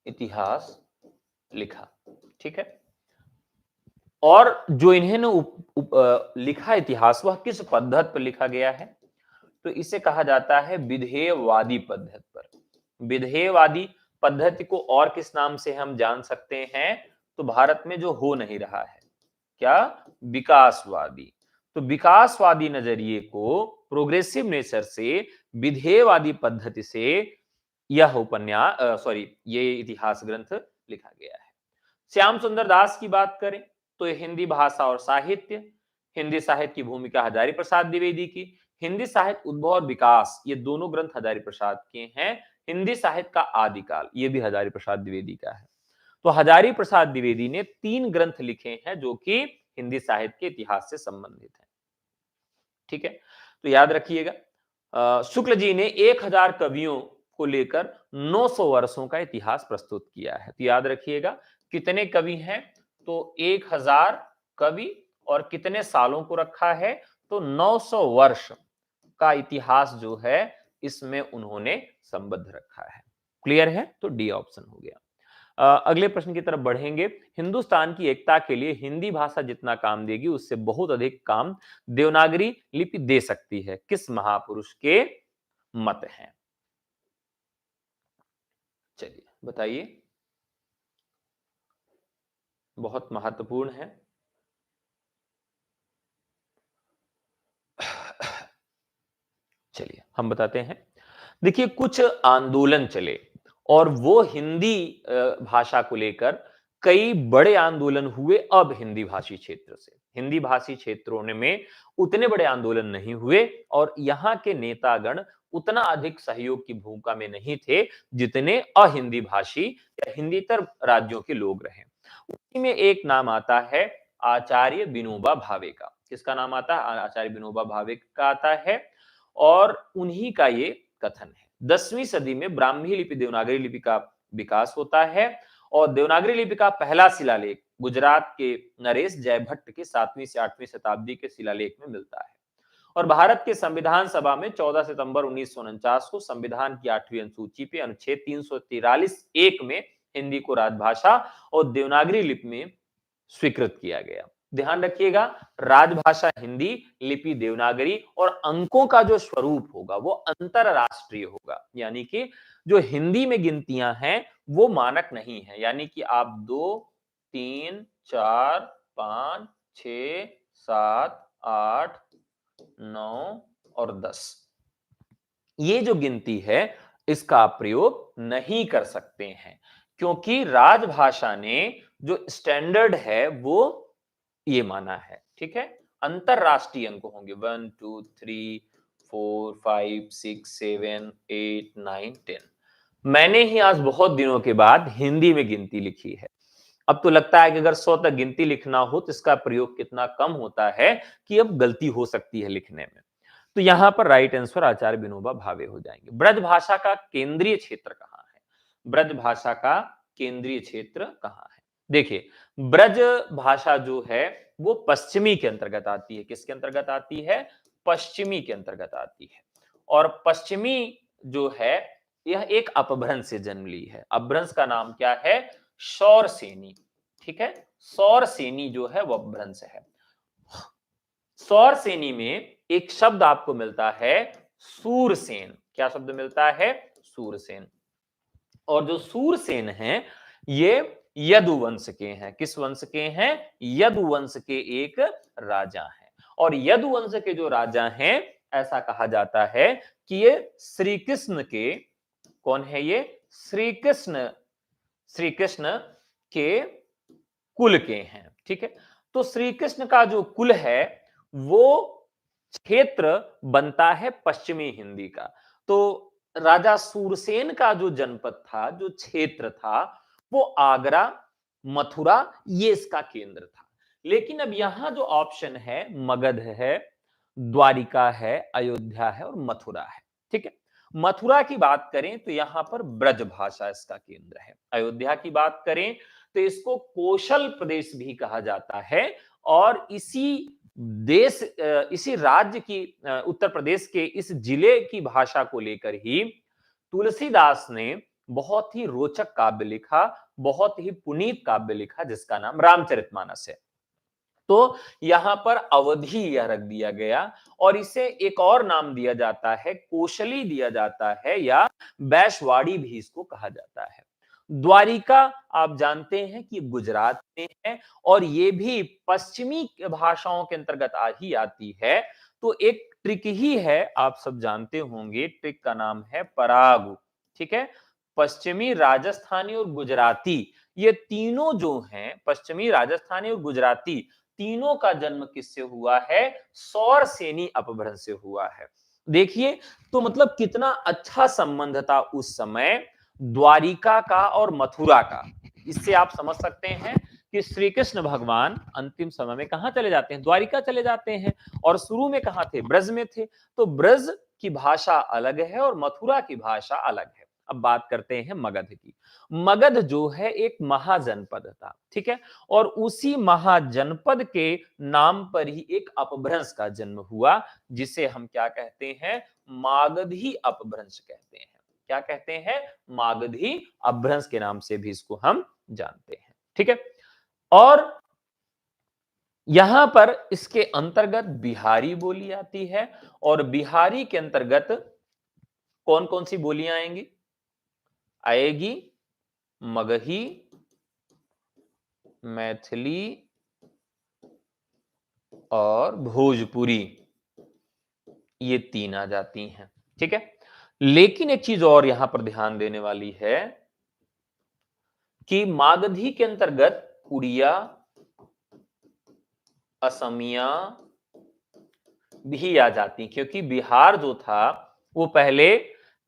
Speaker 1: इतिहास लिखा। ठीक है, और जो इन्होंने लिखा इतिहास वह किस पद्धति पर लिखा गया है? तो इसे कहा जाता है विधेयवादी पद्धति पर। विधेयवादी पद्धति को और किस नाम से हम जान सकते हैं? तो भारत में जो हो नहीं रहा है, क्या? विकासवादी। तो विकासवादी नजरिए को, प्रोग्रेसिव नेचर से, विधेयवादी पद्धति से यह ये इतिहास ग्रंथ लिखा गया है। श्याम सुंदर दास की बात करें तो हिंदी भाषा और साहित्य, हिंदी साहित्य की भूमिका हजारी प्रसाद द्विवेदी की। हिंदी साहित्य उद्भव और विकास ये दोनों ग्रंथ हजारी प्रसाद के हैं। हिंदी साहित्य का आदिकाल ये भी हजारी प्रसाद द्विवेदी का है। तो हजारी प्रसाद द्विवेदी ने 3 ग्रंथ लिखे हैं जो कि हिंदी साहित्य के इतिहास से संबंधित है। ठीक है, तो याद रखिएगा, शुक्ल जी ने 1000 कवियों को लेकर 900 वर्षों का इतिहास प्रस्तुत किया है। तो याद रखिएगा कितने कवि हैं, तो 1000 कवि, और कितने सालों को रखा है, तो 900 वर्ष का इतिहास जो है इसमें उन्होंने संबद्ध रखा है। क्लियर है? तो डी ऑप्शन हो गया। अगले प्रश्न की तरफ बढ़ेंगे। हिंदुस्तान की एकता के लिए हिंदी भाषा जितना काम देगी उससे बहुत अधिक काम देवनागरी लिपि दे सकती है, किस महापुरुष के मत हैं? चलिए बताइए, बहुत महत्वपूर्ण है। चलिए हम बताते हैं। देखिए कुछ आंदोलन चले और वो हिंदी भाषा को लेकर कई बड़े आंदोलन हुए अब हिंदी भाषी क्षेत्र से। हिंदी भाषी क्षेत्रों में उतने बड़े आंदोलन नहीं हुए और यहाँ के नेतागण उतना अधिक सहयोग की भूमिका में नहीं थे जितने अहिंदी भाषी या हिंदीतर राज्यों के लोग रहे। उसी में एक नाम आता है आचार्य विनोबा भावे का। किसका नाम आता है? आचार्य विनोबा भावे का आता है। और उन्हीं का ये कथन है। 10वीं सदी में ब्राह्मी लिपि देवनागरी लिपि का विकास होता है और देवनागरी लिपि का पहला शिलालेख गुजरात के नरेश जयभट्ट के 7वीं से 8वीं शताब्दी के शिलालेख में मिलता है। और भारत के संविधान सभा में 14 सितंबर 1949 को संविधान की 8वीं अनुसूची पे अनुच्छेद 343(1) में हिंदी को राजभाषा और देवनागरी लिपि में स्वीकृत किया गया। ध्यान रखिएगा, राजभाषा हिंदी, लिपि देवनागरी और अंकों का जो स्वरूप होगा वो अंतरराष्ट्रीय होगा। यानी कि जो हिंदी में गिनतियां हैं वो मानक नहीं है। यानी कि आप 2, 3, 4, 5, 6, 7, 8, 9 और 10, ये जो गिनती है इसका आप प्रयोग नहीं कर सकते हैं, क्योंकि राजभाषा ने जो स्टैंडर्ड है वो ये माना है। ठीक है, अंतरराष्ट्रीय अंक होंगे 1 2 3 4 5 6 7 8 9 10। मैंने ही आज बहुत दिनों के बाद हिंदी में गिनती लिखी है। अब तो लगता है कि अगर 100 तक गिनती लिखना हो तो इसका प्रयोग कितना कम होता है कि अब गलती हो सकती है लिखने में। तो यहां पर राइट आंसर आचार्य विनोबा भावे हो जाएंगे। ब्रज भाषा का केंद्रीय क्षेत्र कहां है? ब्रज भाषा का केंद्रीय क्षेत्र कहां है? देखिए, ब्रज भाषा जो है वो पश्चिमी के अंतर्गत आती है। किसके अंतर्गत आती है? पश्चिमी के अंतर्गत आती है। और पश्चिमी जो है यह एक अपभ्रंश से जन्म ली है। अपभ्रंश का नाम क्या है? सौरसेनी। ठीक है, सौरसेनी जो है वो अपभ्रंश है। सौरसेनी में एक शब्द आपको मिलता है सूरसेन। क्या शब्द मिलता है? सूरसेन। और जो सूरसेन हैं ये यदुवंश के हैं। किस वंश के हैं? यदुवंश के एक राजा हैं। और यदुवंश के जो राजा हैं ऐसा कहा जाता है कि ये श्री कृष्ण के, कौन है ये? श्री कृष्ण, श्री कृष्ण के कुल के हैं। ठीक है, तो श्री कृष्ण का जो कुल है वो क्षेत्र बनता है पश्चिमी हिंदी का। तो राजा सूरसेन का जो जनपद था, जो क्षेत्र था, वो आगरा, मथुरा, ये इसका केंद्र था। लेकिन अब यहां जो ऑप्शन है मगध है, द्वारिका है, अयोध्या है और मथुरा है। ठीक है, मथुरा की बात करें तो यहां पर ब्रज भाषा इसका केंद्र है। अयोध्या की बात करें तो इसको कौशल प्रदेश भी कहा जाता है। और इसी राज्य की, उत्तर प्रदेश के इस जिले की भाषा को लेकर ही तुलसीदास ने बहुत ही रोचक काव्य लिखा, बहुत ही पुनीत काव्य लिखा जिसका नाम रामचरितमानस है। तो यहां पर अवधि यह रख दिया गया और इसे एक और नाम दिया जाता है, कौशली दिया जाता है, या बैशवाड़ी भी इसको कहा जाता है। द्वारिका आप जानते हैं कि गुजरात में है और ये भी पश्चिमी भाषाओं के अंतर्गत ही आती है। तो एक ट्रिक ही है, आप सब जानते होंगे, ट्रिक का नाम है पराग। ठीक है, पश्चिमी राजस्थानी और गुजराती, ये तीनों जो हैं, पश्चिमी राजस्थानी और गुजराती, तीनों का जन्म किससे हुआ है? सौरसेनी अपभ्रंश से हुआ है। देखिए, तो मतलब कितना अच्छा संबंध था उस समय द्वारिका का और मथुरा का। इससे आप समझ सकते हैं कि श्री कृष्ण भगवान अंतिम समय में कहां चले जाते हैं? द्वारिका चले जाते हैं। और शुरू में कहां थे? ब्रज में थे। तो ब्रज की भाषा अलग है और मथुरा की भाषा अलग है। अब बात करते हैं मगध की। मगध जो है एक महाजनपद था, ठीक है, और उसी महाजनपद के नाम पर ही एक अपभ्रंश का जन्म हुआ, जिसे हम क्या कहते हैं, मागधी अपभ्रंश कहते हैं। क्या कहते हैं, मागधी अपभ्रंश के नाम से भी इसको हम जानते हैं, ठीक है। और यहां पर इसके अंतर्गत बिहारी बोली आती है, और बिहारी के अंतर्गत कौन कौन सी बोलियां आएंगी, आएगी मगही, मैथिली और भोजपुरी, ये तीन आ जाती हैं, ठीक है। लेकिन एक चीज और यहां पर ध्यान देने वाली है कि मागधी के अंतर्गत उड़िया, असमिया भी आ जाती, क्योंकि बिहार जो था वो पहले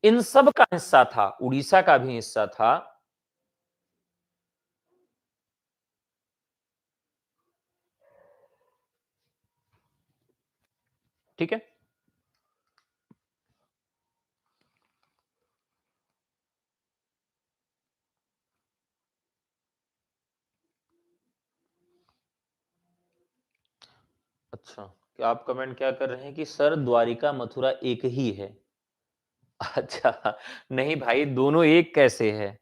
Speaker 1: इन सब का हिस्सा था, उड़ीसा का भी हिस्सा था। ठीक है, अच्छा, क्या आप कमेंट क्या कर रहे हैं कि सर द्वारिका मथुरा एक ही है? अच्छा, नहीं भाई, दोनों एक कैसे है?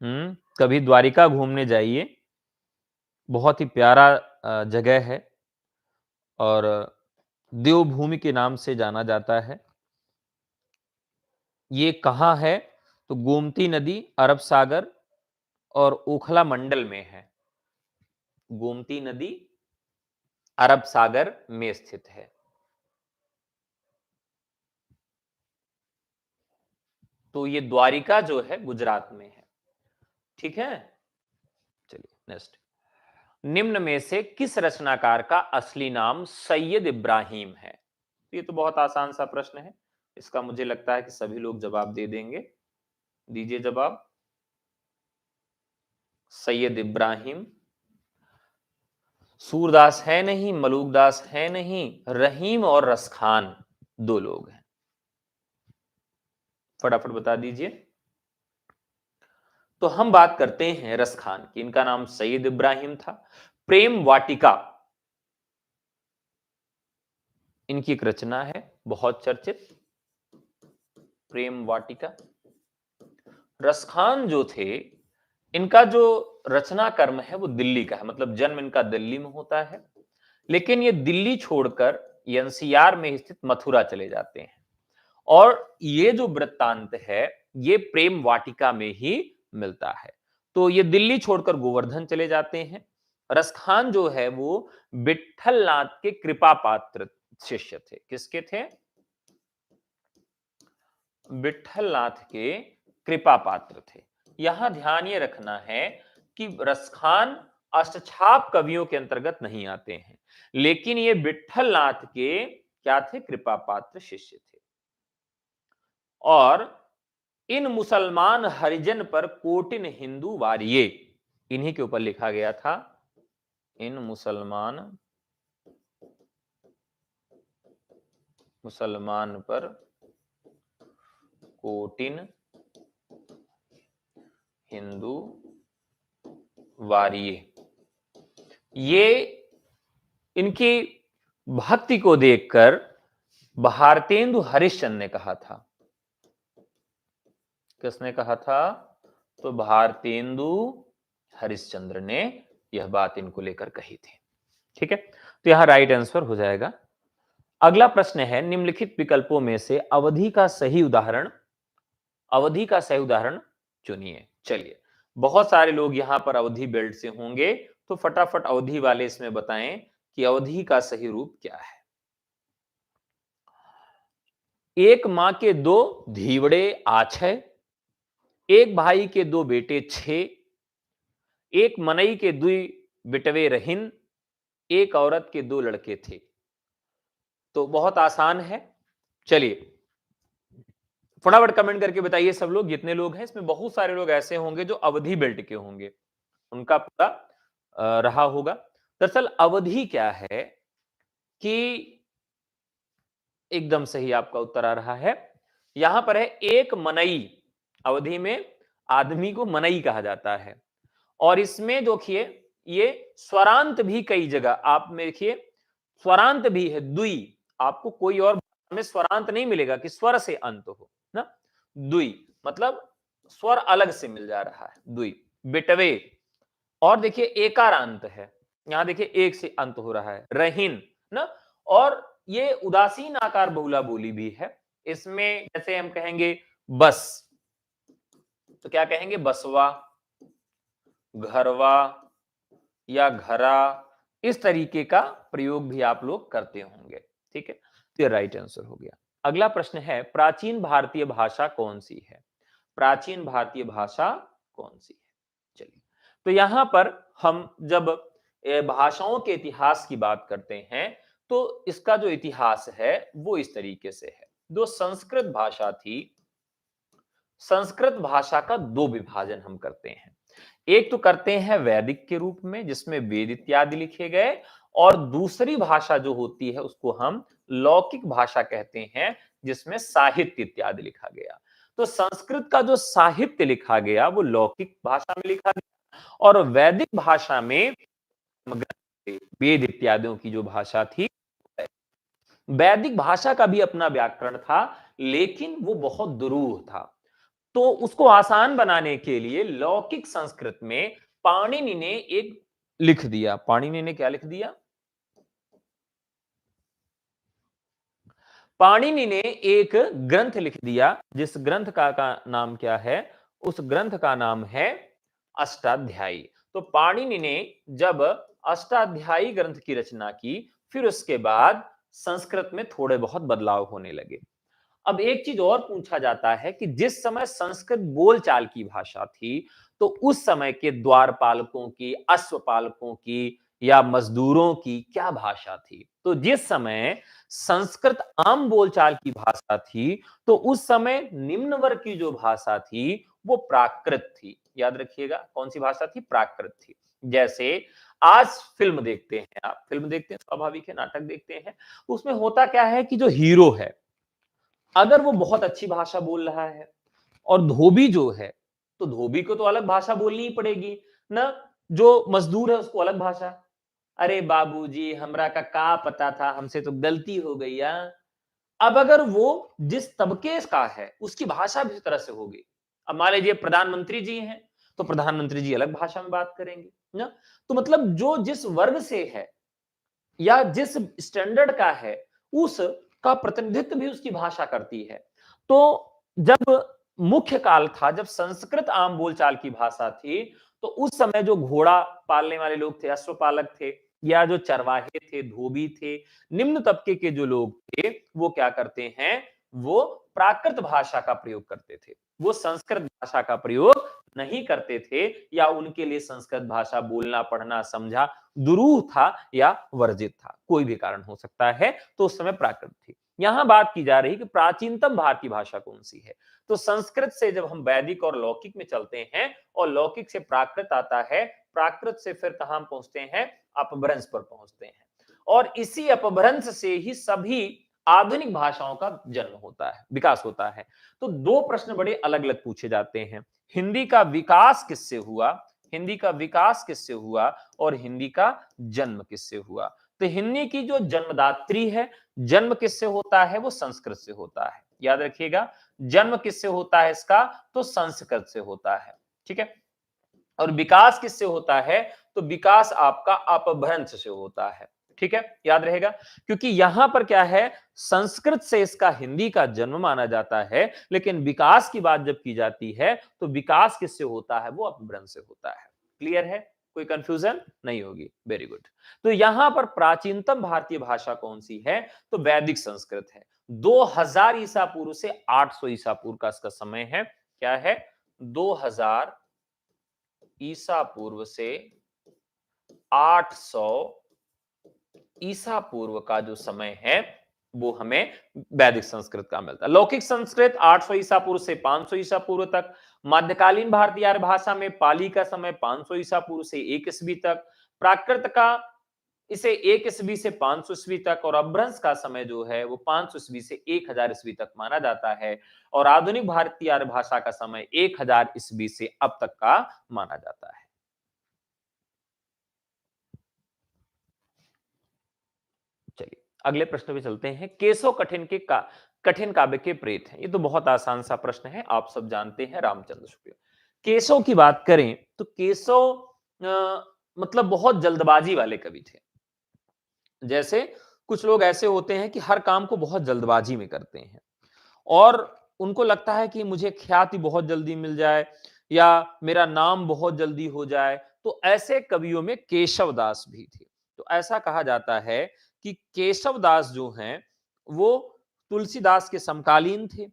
Speaker 1: कभी द्वारिका घूमने जाइए, बहुत ही प्यारा जगह है, और देवभूमि के नाम से जाना जाता है। ये कहाँ है? तो गोमती नदी, अरब सागर और ओखला मंडल में है। गोमती नदी अरब सागर में स्थित है। तो ये द्वारिका जो है गुजरात में है, ठीक है। चलिए नेक्स्ट, निम्न में से किस रचनाकार का असली नाम सैयद इब्राहिम है? ये तो बहुत आसान सा प्रश्न है, इसका मुझे लगता है कि सभी लोग जवाब दे देंगे। दीजिए जवाब। सैयद इब्राहिम। सूरदास है नहीं, मलूकदास है नहीं, रहीम और रसखान दो लोग हैं, फटाफट बता दीजिए। तो हम बात करते हैं रसखान की, इनका नाम सैयद इब्राहिम था। प्रेम वाटिका इनकी एक रचना है, बहुत चर्चित, प्रेम वाटिका। रसखान जो थे, इनका जो रचना कर्म है वो दिल्ली का है, मतलब जन्म इनका दिल्ली में होता है, लेकिन ये दिल्ली छोड़कर एनसीआर में स्थित मथुरा चले जाते हैं, और ये जो वृत्तांत है ये प्रेम वाटिका में ही मिलता है। तो ये दिल्ली छोड़कर गोवर्धन चले जाते हैं। रसखान जो है वो विठल नाथ के कृपा पात्र शिष्य थे। किसके थे? विठल नाथ के कृपा पात्र थे। यहां ध्यान ये रखना है कि रसखान अष्टछाप कवियों के अंतर्गत नहीं आते हैं, लेकिन ये विठल नाथ के क्या थे? कृपा पात्र शिष्य थे। और इन मुसलमान हरिजन पर कोटिन हिंदू वारिये, इन्हीं के ऊपर लिखा गया था। इन मुसलमान पर कोटिन हिंदू वारिये, ये इनकी भक्ति को देखकर भारतेंदु हरिश्चंद्र ने कहा था। किसने कहा था? तो भारतेंदु हरिश्चंद्र ने यह बात इनको लेकर कही थी, ठीक है। तो यहां राइट आंसर हो जाएगा। अगला प्रश्न है, निम्नलिखित विकल्पों में से अवधि का सही उदाहरण चुनिए। चलिए, बहुत सारे लोग यहां पर अवधि बेल्ट से होंगे, तो फटाफट अवधि वाले इसमें बताएं कि अवधि का सही रूप क्या है। एक मां के दो धीवड़े आछय, एक भाई के दो बेटे छे, एक मनई के दुई बिटवे रहिन, एक औरत के दो लड़के थे। तो बहुत आसान है। चलिए फटाफट कमेंट करके बताइए सब लोग, जितने लोग हैं इसमें बहुत सारे लोग ऐसे होंगे जो अवधि बेल्ट के होंगे, उनका पूरा रहा होगा। दरअसल अवधि क्या है कि एकदम सही आपका उत्तर आ रहा है, यहां पर है एक मनई, अवधि में आदमी को मनई कहा जाता है। और इसमें देखिए ये स्वरांत भी कई जगह आप में देखिए स्वरांत भी है, दुई। आपको कोई और भाषा में स्वरांत नहीं मिलेगा कि स्वर से अंत हो ना। दुई मतलब स्वर अलग से मिल जा रहा है, दुई। बिटवे, और देखिए एकारांत है, यहां देखिए एक से अंत हो रहा है, रहीन ना। और ये उदासीन आकार बहुला बोली भी है। इसमें जैसे हम कहेंगे बस, तो क्या कहेंगे, बसवा, घरवा या घरा, इस तरीके का प्रयोग भी आप लोग करते होंगे। ठीक है, तो ये राइट आंसर हो गया। अगला प्रश्न है, प्राचीन भारतीय भाषा कौन सी है? प्राचीन भारतीय भाषा कौन सी है? चलिए, तो यहां पर हम जब भाषाओं के इतिहास की बात करते हैं, तो इसका जो इतिहास है वो इस तरीके से है। जो संस्कृत भाषा थी, संस्कृत भाषा का दो विभाजन हम करते हैं। एक तो करते हैं वैदिक के रूप में, जिसमें वेद इत्यादि लिखे गए, और दूसरी भाषा जो होती है उसको हम लौकिक भाषा कहते हैं, जिसमें साहित्य इत्यादि लिखा गया। तो संस्कृत का जो साहित्य लिखा गया वो लौकिक भाषा में लिखा गया, और वैदिक भाषा में वेद इत्यादियों की जो भाषा थी, वैदिक भाषा का भी अपना व्याकरण था, लेकिन वो बहुत दुरूह था। तो उसको आसान बनाने के लिए लौकिक संस्कृत में पाणिनि ने एक लिख दिया। पाणिनि ने क्या लिख दिया? पाणिनि ने एक ग्रंथ लिख दिया, जिस ग्रंथ का नाम क्या है? उस ग्रंथ का नाम है अष्टाध्यायी। तो पाणिनि ने जब अष्टाध्यायी ग्रंथ की रचना की, फिर उसके बाद संस्कृत में थोड़े बहुत बदलाव होने लगे। अब एक चीज और पूछा जाता है कि जिस समय संस्कृत बोलचाल की भाषा थी, तो उस समय के द्वारपालकों की, अश्वपालकों की या मजदूरों की क्या भाषा थी? तो जिस समय संस्कृत आम बोलचाल की भाषा थी, तो उस समय निम्न वर्ग की जो भाषा थी वो प्राकृत थी। याद रखिएगा, कौन सी भाषा थी? प्राकृत थी। जैसे आज फिल्म देखते हैं, आप फिल्म देखते हैं, स्वाभाविक है, नाटक देखते हैं, उसमें होता क्या है कि जो हीरो है, अगर वो बहुत अच्छी भाषा बोल रहा है, और धोबी जो है, तो धोबी को तो अलग भाषा बोलनी ही पड़ेगी ना। जो मजदूर है उसको अलग भाषा। अरे बाबूजी, हमरा का पता था, हमसे तो गलती हो गई यार। अब अगर वो जिस तबके का है उसकी भाषा भी इस तरह से होगी। अब मान लीजिए प्रधानमंत्री जी हैं, तो प्रधानमंत्री जी अलग भाषा में बात करेंगे ना। तो मतलब जो जिस वर्ग से है या जिस स्टैंडर्ड का है, उस का प्रतिनिधित्व भी उसकी भाषा करती है। तो जब मुख्य काल था, जब संस्कृत आम बोलचाल की भाषा थी, तो उस समय जो घोड़ा पालने वाले लोग थे, अश्वपालक थे, या जो चरवाहे थे, धोबी थे, निम्न तबके के जो लोग थे, वो क्या करते हैं? वो प्राकृत भाषा का प्रयोग करते थे। वो संस्कृत भाषा का प्रयोग नहीं करते थे, या उनके लिए संस्कृत भाषा बोलना, पढ़ना, समझा दुरूह था या वर्जित था, कोई भी कारण हो सकता है। तो उस समय प्राकृत थी। यहां बात की जा रही कि प्राचीनतम भारतीय भाषा कौन सी है। तो संस्कृत से जब हम वैदिक और लौकिक में चलते हैं, और लौकिक से प्राकृत आता है, प्राकृत से फिर कहां पहुंचते हैं? अपभ्रंश पर पहुंचते हैं। और इसी अपभ्रंश से ही सभी आधुनिक भाषाओं का जन्म होता है, विकास होता है। तो दो प्रश्न बड़े अलग अलग पूछे जाते हैं। हिंदी का विकास किससे हुआ? हिंदी का विकास किससे हुआ? और हिंदी का जन्म किससे हुआ? तो हिंदी की जो जन्मदात्री है, जन्म किससे होता है? वो संस्कृत से होता है। याद रखिएगा, जन्म किससे होता है इसका? तो संस्कृत से होता है। ठीक है। और विकास किससे होता है? तो विकास आपका अपभ्रंश से होता है। ठीक है, याद रहेगा। क्योंकि यहां पर क्या है, संस्कृत से इसका हिंदी का जन्म माना जाता है, लेकिन विकास की बात जब की जाती है, तो विकास किससे होता है? वो अपभ्रंश से होता है। क्लियर है? कोई कंफ्यूजन नहीं होगी। Very good. तो यहां पर प्राचीनतम भारतीय भाषा कौन सी है? तो वैदिक संस्कृत है। 2000 ईसा पूर्व से 800 ईसा पूर्व का इसका समय है। क्या है? 2000 ईसा पूर्व से 800 ईसा पूर्व का जो समय है, वो हमें वैदिक संस्कृत का मिलता है। लौकिक संस्कृत 800 ईसा पूर्व से 500 ईसा पूर्व तक। मध्यकालीन भारतीय आर्य भाषा में पाली का समय 500 ईसा पूर्व से 1 ईस्वी तक। प्राकृत का इसे 1 ईस्वी से 500 ईस्वी तक, और अपभ्रंश का समय जो है वो 500 ईस्वी से 1000 ईस्वी तक माना जाता है, और आधुनिक भारतीय आर्य भाषा का समय 1000 ईस्वी से अब तक का माना जाता है। चलिए अगले प्रश्न पे चलते हैं। केशव कठिन काव्य के प्रेत हैं। ये तो बहुत आसान सा प्रश्न है, आप सब जानते हैं, रामचंद्र शुक्ल। केशव की बात करें तो केशव मतलब बहुत जल्दबाजी वाले कवि थे। जैसे कुछ लोग ऐसे होते हैं कि हर काम को बहुत जल्दबाजी में करते हैं, और उनको लगता है कि मुझे ख्याति बहुत जल्दी मिल जाए या मेरा नाम बहुत जल्दी हो जाए, तो ऐसे कवियों में केशव दास भी थे। तो ऐसा कहा जाता है कि केशव दास जो हैं वो तुलसीदास के समकालीन थे,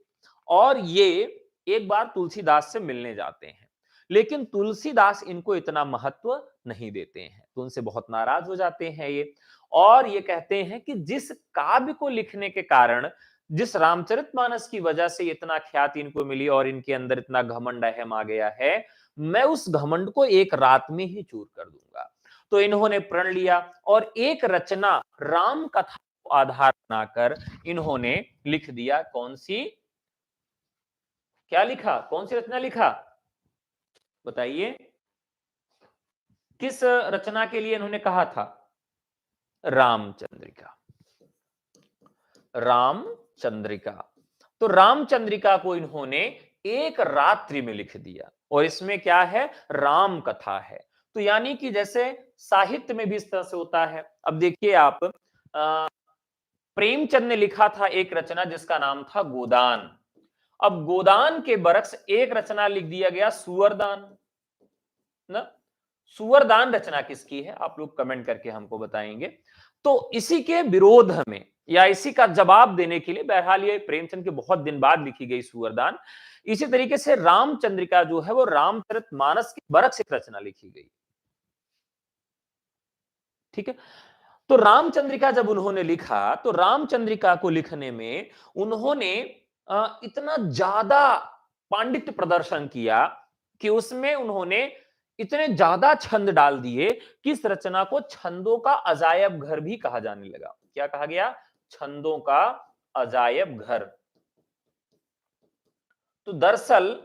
Speaker 1: और ये एक बार तुलसीदास से मिलने जाते हैं, लेकिन तुलसीदास इनको इतना महत्व नहीं देते हैं, तो उनसे बहुत नाराज हो जाते हैं ये, और ये कहते हैं कि जिस काव्य को लिखने के कारण, जिस रामचरितमानस की वजह से इतना ख्याति इनको मिली और इनके अंदर इतना घमंड अहम आ गया है, मैं उस घमंड को एक रात में ही चूर कर दूंगा। तो इन्होंने प्रण लिया और एक रचना राम कथा को आधार बनाकर इन्होंने लिख दिया। कौन सी, क्या लिखा, कौन सी रचना लिखा, बताइए। किस रचना के लिए इन्होंने कहा था? रामचंद्रिका। रामचंद्रिका। तो रामचंद्रिका को इन्होंने एक रात्रि में लिख दिया, और इसमें क्या है, राम कथा है। तो यानी कि जैसे साहित्य में भी इस तरह से होता है। अब देखिए आप, प्रेमचंद ने लिखा था एक रचना जिसका नाम था गोदान। अब गोदान के बरक्स एक रचना लिख दिया गया सुअरदान ना। सुअरदान रचना किसकी है, आप लोग कमेंट करके हमको बताएंगे। तो इसी के विरोध में या इसी का जवाब देने के लिए, बहरहाल ये प्रेमचंद के बहुत दिन बाद लिखी गई सुअरदान। इसी तरीके से रामचंद्रिका जो है वो रामचरितमानस के बरक्स एक रचना लिखी गई। ठीक है। तो रामचंद्रिका जब उन्होंने लिखा, तो रामचंद्रिका को लिखने में उन्होंने इतना ज्यादा पांडित्य प्रदर्शन किया कि उसमें उन्होंने इतने ज्यादा छंद डाल दिए कि इस रचना को छंदों का अजायब घर भी कहा जाने लगा। क्या कहा गया? छंदों का अजायब घर। तो दरअसल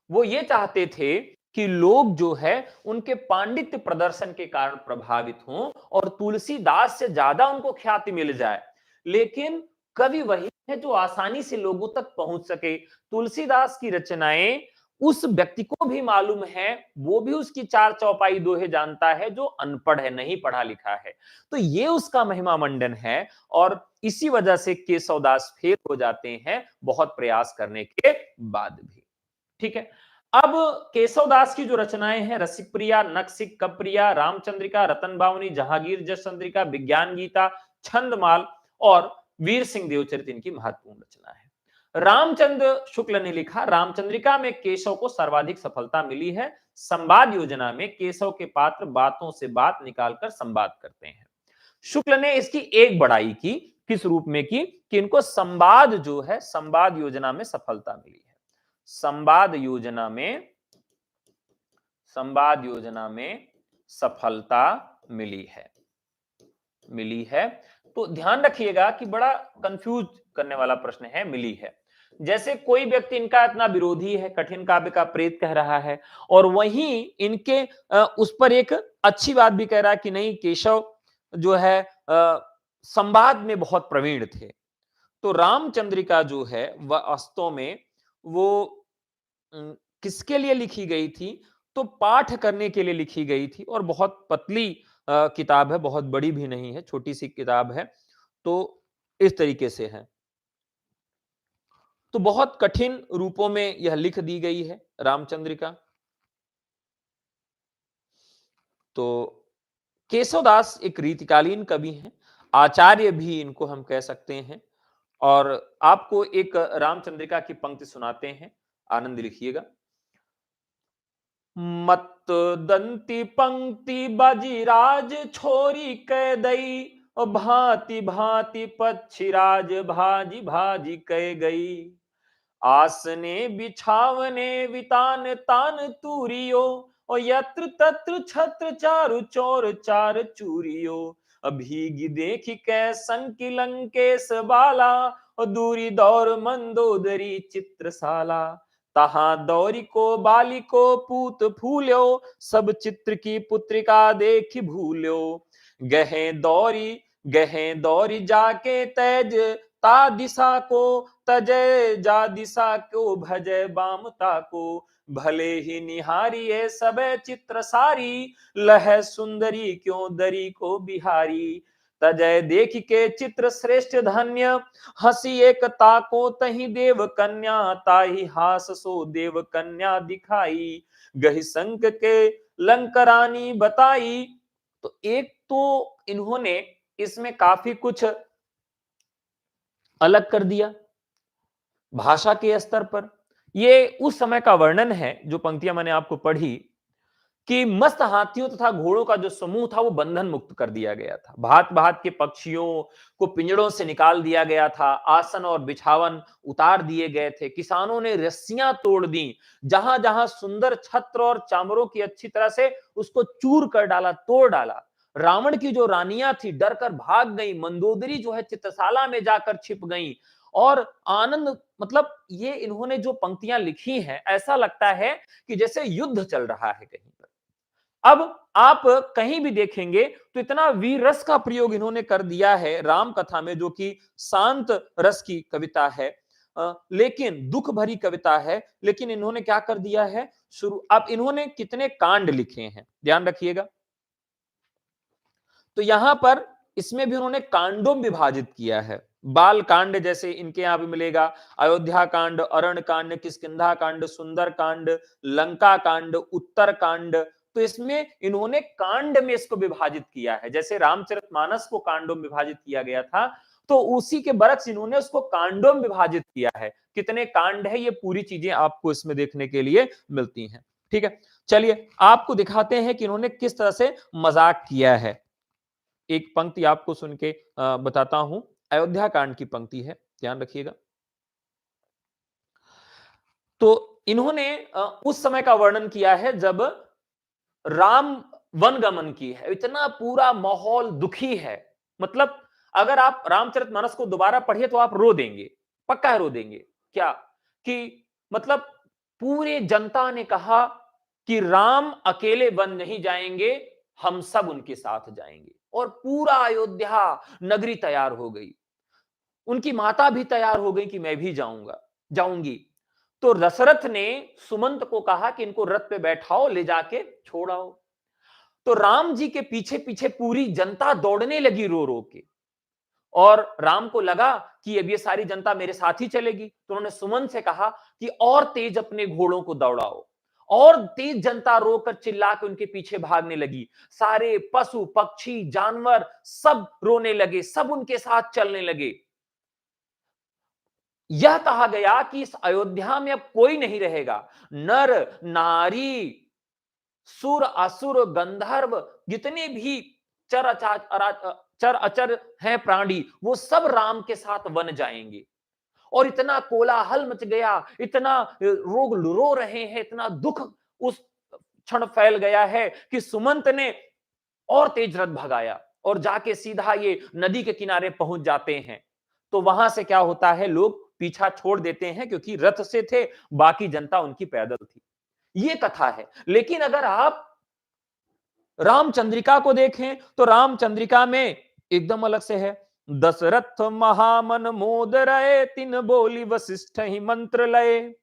Speaker 1: वो ये चाहते थे कि लोग जो है उनके पांडित्य प्रदर्शन के कारण प्रभावित हों और तुलसीदास से ज्यादा उनको ख्याति मिल जाए, लेकिन कवि वही है जो आसानी से लोगों तक पहुंच सके। तुलसीदास की रचनाएं उस व्यक्ति को भी मालूम है, वो भी उसकी चार चौपाई दोहे जानता है जो अनपढ़ है, नहीं पढ़ा लिखा है। तो ये उसका महिमा मंडन है, और इसी वजह से केशवदास फेल हो जाते हैं बहुत प्रयास करने के बाद भी। ठीक है। अब केशवदास की जो रचनाएं हैं, रसिक प्रिया, नक्सिक, कप्रिया, रामचंद्रिका, रतन बावनी, जहांगीर जसचंद्रिका, विज्ञान गीता, छंदमाल और वीर सिंह देवचरित इनकी महत्वपूर्ण रचना है। रामचंद्र शुक्ल ने लिखा, रामचंद्रिका में केशव को सर्वाधिक सफलता मिली है। संवाद योजना में केशव के पात्र बातों से बात निकालकर संवाद करते हैं। शुक्ल ने इसकी एक बड़ाई की, किस रूप में की, कि इनको संवाद जो है, संवाद योजना में सफलता मिली है। संवाद योजना में, संवाद योजना में सफलता मिली है, मिली है। तो ध्यान रखिएगा कि बड़ा कंफ्यूज करने वाला प्रश्न है, मिली है। जैसे कोई व्यक्ति इनका इतना विरोधी है, कठिन काव्य का प्रेत कह रहा है, और वहीं इनके उस पर एक अच्छी बात भी कह रहा है कि नहीं, केशव जो है संवाद में बहुत प्रवीण थे। तो रामचंद्रिका जो है वह वास्तव में वो किसके लिए लिखी गई थी? तो पाठ करने के लिए लिखी गई थी, और बहुत पतली किताब है, बहुत बड़ी भी नहीं है, छोटी सी किताब है। तो इस तरीके से है। तो बहुत कठिन रूपों में यह लिख दी गई है रामचंद्रिका। तो केशवदास एक रीतिकालीन कवि हैं, आचार्य भी इनको हम कह सकते हैं। और आपको एक रामचंद्रिका की पंक्ति सुनाते हैं, आनंद लिखिएगा। मत दंती पंक्ति बजिराज छोरी कह दई, भांति भांति पक्षीराज भाजी भाजी कह गई। आसने बिछावने वितान तान तूरियो, और यत्र तत्र छत्र चारु चोर चार चूरियो। भीगी देखी कै संकी लंकेश बाला, और दूरी दौर मंदोदरी चित्रशाला। तहां दौरी को बाली को पूत फूल्यो, सब चित्र की पुत्रिका देखी भूल्यो। गहे दौरी जाके तेज ता दिशा को, तजय जा दिशा को भजय बामता को। भले ही निहारिये सबे चित्र सारी, लह सुंदरी क्यों दरी को बिहारी। तजय देख के चित्र श्रेष्ठ धन्य, हंसी एक ताको तही देव कन्या, ताही हास सो देव कन्या दिखाई। गही संक के लंकरानी बताई। तो एक तो इन्होंने इसमें काफी कुछ अलग कर दिया भाषा के स्तर पर। ये उस समय का वर्णन है, जो पंक्तियां मैंने आपको पढ़ी, कि मस्त हाथियों तथा घोड़ों का जो समूह था वो बंधन मुक्त कर दिया गया था। भांत भांत के पक्षियों को पिंजड़ों से निकाल दिया गया था। आसन और बिछावन उतार दिए गए थे। किसानों ने रस्सियां तोड़ दी। जहां जहां सुंदर छत्र और चामरों की अच्छी तरह से उसको चूर कर डाला, तोड़ डाला। रावण की जो रानियां थी डर कर भाग गई। मंदोदरी जो है चित्रशाला में जाकर छिप गई। और आनंद, मतलब ये इन्होंने जो पंक्तियां लिखी हैं, ऐसा लगता है कि जैसे युद्ध चल रहा है कहीं पर। अब आप कहीं भी देखेंगे तो इतना वीर रस का प्रयोग इन्होंने कर दिया है राम कथा में, जो कि शांत रस की कविता है, लेकिन दुख भरी कविता है। लेकिन इन्होंने क्या कर दिया है शुरू। अब इन्होंने कितने कांड लिखे हैं ध्यान रखिएगा। तो यहां पर इसमें भी उन्होंने कांडों में विभाजित किया है। बाल कांड जैसे इनके यहां भी मिलेगा, अयोध्या कांड, अरण्य कांड, किष्किंधा कांड, सुंदर कांड, लंका कांड, उत्तर कांड। तो इसमें इन्होंने कांड में इसको विभाजित किया है। जैसे रामचरितमानस को कांडों में विभाजित किया गया था, तो उसी के बरक्स इन्होंने उसको कांडों में विभाजित किया है। कितने कांड है, ये पूरी चीजें आपको इसमें देखने के लिए मिलती हैं। ठीक है, चलिए आपको दिखाते हैं कि इन्होंने किस तरह से मजाक किया है। एक पंक्ति आपको सुन के बताता हूं। अयोध्या कांड की पंक्ति है, ध्यान रखिएगा। तो इन्होंने उस समय का वर्णन किया है जब राम वनगमन की है। इतना पूरा माहौल दुखी है, मतलब अगर आप रामचरितमानस को दोबारा पढ़िए तो आप रो देंगे, पक्का रो देंगे। क्या कि मतलब पूरे जनता ने कहा कि राम अकेले वन नहीं जाएंगे, हम सब उनके साथ जाएंगे। और पूरा अयोध्या नगरी तैयार हो गई। उनकी माता भी तैयार हो गई कि मैं भी जाऊंगी। तो दशरथ ने सुमंत को कहा कि इनको रथ पे बैठाओ, ले जाके छोड़ाओ। तो राम जी के पीछे पीछे पूरी जनता दौड़ने लगी रो रो के। और राम को लगा कि अब ये सारी जनता मेरे साथ ही चलेगी, तो उन्होंने सुमंत से कहा कि और तेज अपने घोड़ों को दौड़ाओ। और तेज जनता रोकर चिल्ला के उनके पीछे भागने लगी। सारे पशु पक्षी जानवर सब रोने लगे, सब उनके साथ चलने लगे। यह कहा गया कि इस अयोध्या में अब कोई नहीं रहेगा। नर नारी सुर असुर गंधर्व जितने भी चर अचर हैं प्राणी, वो सब राम के साथ वन जाएंगे। और इतना कोलाहल मच गया, इतना लोग रो रहे हैं, इतना दुख उस क्षण फैल गया है कि सुमंत ने और तेज रथ भगाया और जाके सीधा ये नदी के किनारे पहुंच जाते हैं। तो वहां से क्या होता है, लोग पीछा छोड़ देते हैं क्योंकि रथ से थे, बाकी जनता उनकी पैदल थी। ये कथा है। लेकिन अगर आप रामचंद्रिका को देखें तो रामचंद्रिका में एकदम अलग से है। दशरथ महामन मोद रहे, तिन बोली वशिष्ठ ही मंत्र लय।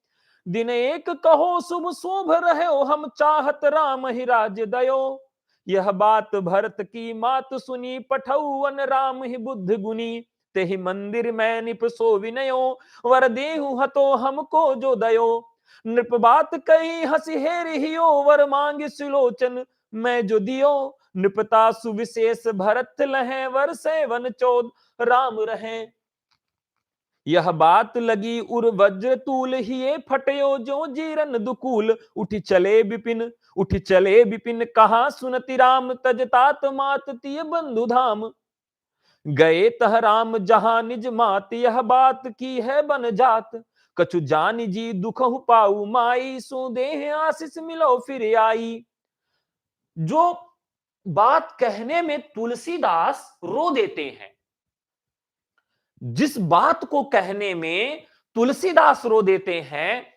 Speaker 1: दिन एक कहो शुभ शोभ रहे, हम चाहत राम ही राज दयो। यह बात भरत की मात सुनी, पठौवन राम ही बुद्ध गुनी। तेहि मंदिर में निप सो विनयो, वर देहु हतो हमको जो दयो। नृप बात कही हंसी हेरियो, वर मांग सुलोचन मैं जो दियो। नृपता सुविशेष भरत लहे, वर सेवन चौद राम रहे। यह बात लगी उर वज्र तूल, हिये फटयो जो जीरन दुकूल। उठी चले विपिन कहा सुनति राम, तज तात मात तिय बंधु धाम। गए तह राम जहां निज मात, यह बात की है बन जात। कछु जान जी दुख पाऊ माई, सो देह आशीष मिलो फिर आई। जो बात कहने में तुलसीदास रो देते हैं, जिस बात को कहने में तुलसीदास रो देते हैं,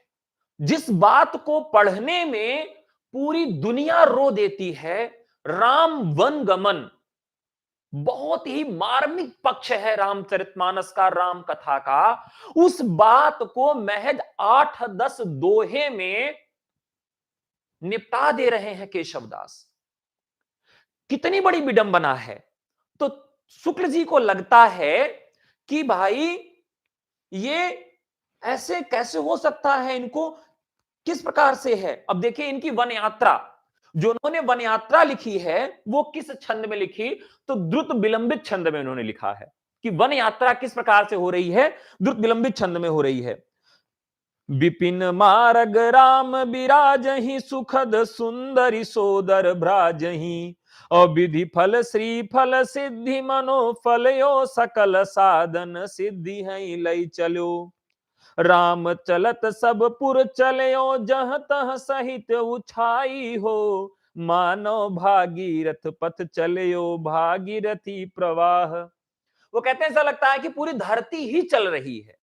Speaker 1: जिस बात को पढ़ने में पूरी दुनिया रो देती है, राम वन गमन बहुत ही मार्मिक पक्ष है रामचरितमानस का, राम कथा का। उस बात को महज 8-10 दोहे में निपटा दे रहे हैं केशवदास। कितनी बड़ी विडंबना है। तो शुक्ल जी को लगता है कि भाई ये ऐसे कैसे हो सकता है, इनको किस प्रकार से है। अब देखिए इनकी वन यात्रा, जो उन्होंने वन यात्रा लिखी है वो किस छंद में लिखी, तो द्रुत विलंबित छंद में उन्होंने लिखा है कि वन यात्रा किस प्रकार से हो रही है, द्रुत विलंबित छंद में हो रही है। विपिन मार्ग राम बिराजहि, सुखद सुंदरी सोदर भ्राजहि, अविधि फल श्री फल सिद्धि, मनो फलयो सकल साधन सिद्धि है लई चलो। राम चलत सब पुर चलयो, जह तह सहित उछाई हो, मानो भागीरथ पथ चलयो, भागीरथी प्रवाह। वो कहते हैं ऐसा लगता है कि पूरी धरती ही चल रही है।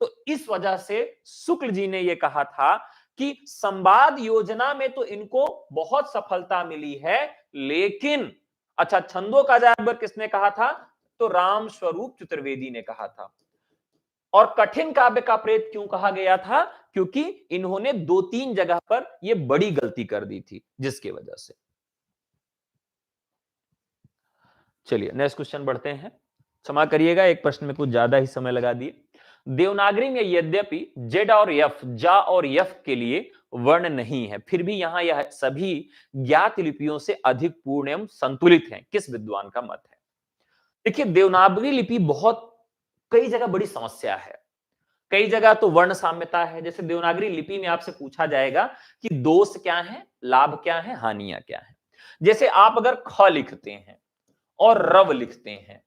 Speaker 1: तो इस वजह से शुक्ल जी ने यह कहा था कि संवाद योजना में तो इनको बहुत सफलता मिली है, लेकिन अच्छा छंदों का जायबर किसने कहा था, तो राम स्वरूप चतुर्वेदी ने कहा था। और कठिन काव्य का प्रेत क्यों कहा गया था, क्योंकि इन्होंने 2-3 जगह पर यह बड़ी गलती कर दी थी, जिसकी वजह से। चलिए नेक्स्ट क्वेश्चन बढ़ते हैं। क्षमा करिएगा, एक प्रश्न में कुछ ज्यादा ही समय लगा दिए। देवनागरी में यद्यपि जेड और यफ, जा और यफ के लिए वर्ण नहीं है, फिर भी यहां यह सभी ज्ञात लिपियों से अधिक पूर्ण एवं संतुलित हैं, किस विद्वान का मत है। देखिए देवनागरी लिपि बहुत कई जगह बड़ी समस्या है। कई जगह तो वर्ण साम्यता है। जैसे देवनागरी लिपि में आपसे पूछा जाएगा कि दोष क्या है, लाभ क्या है, हानियां क्या है। जैसे आप अगर ख लिखते हैं और रव लिखते हैं,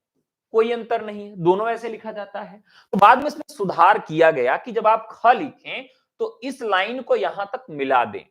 Speaker 1: कोई अंतर नहीं है, दोनों ऐसे लिखा जाता है। तो बाद में इसमें सुधार किया गया कि जब आप ख लिखें तो इस लाइन को यहां तक मिला दें,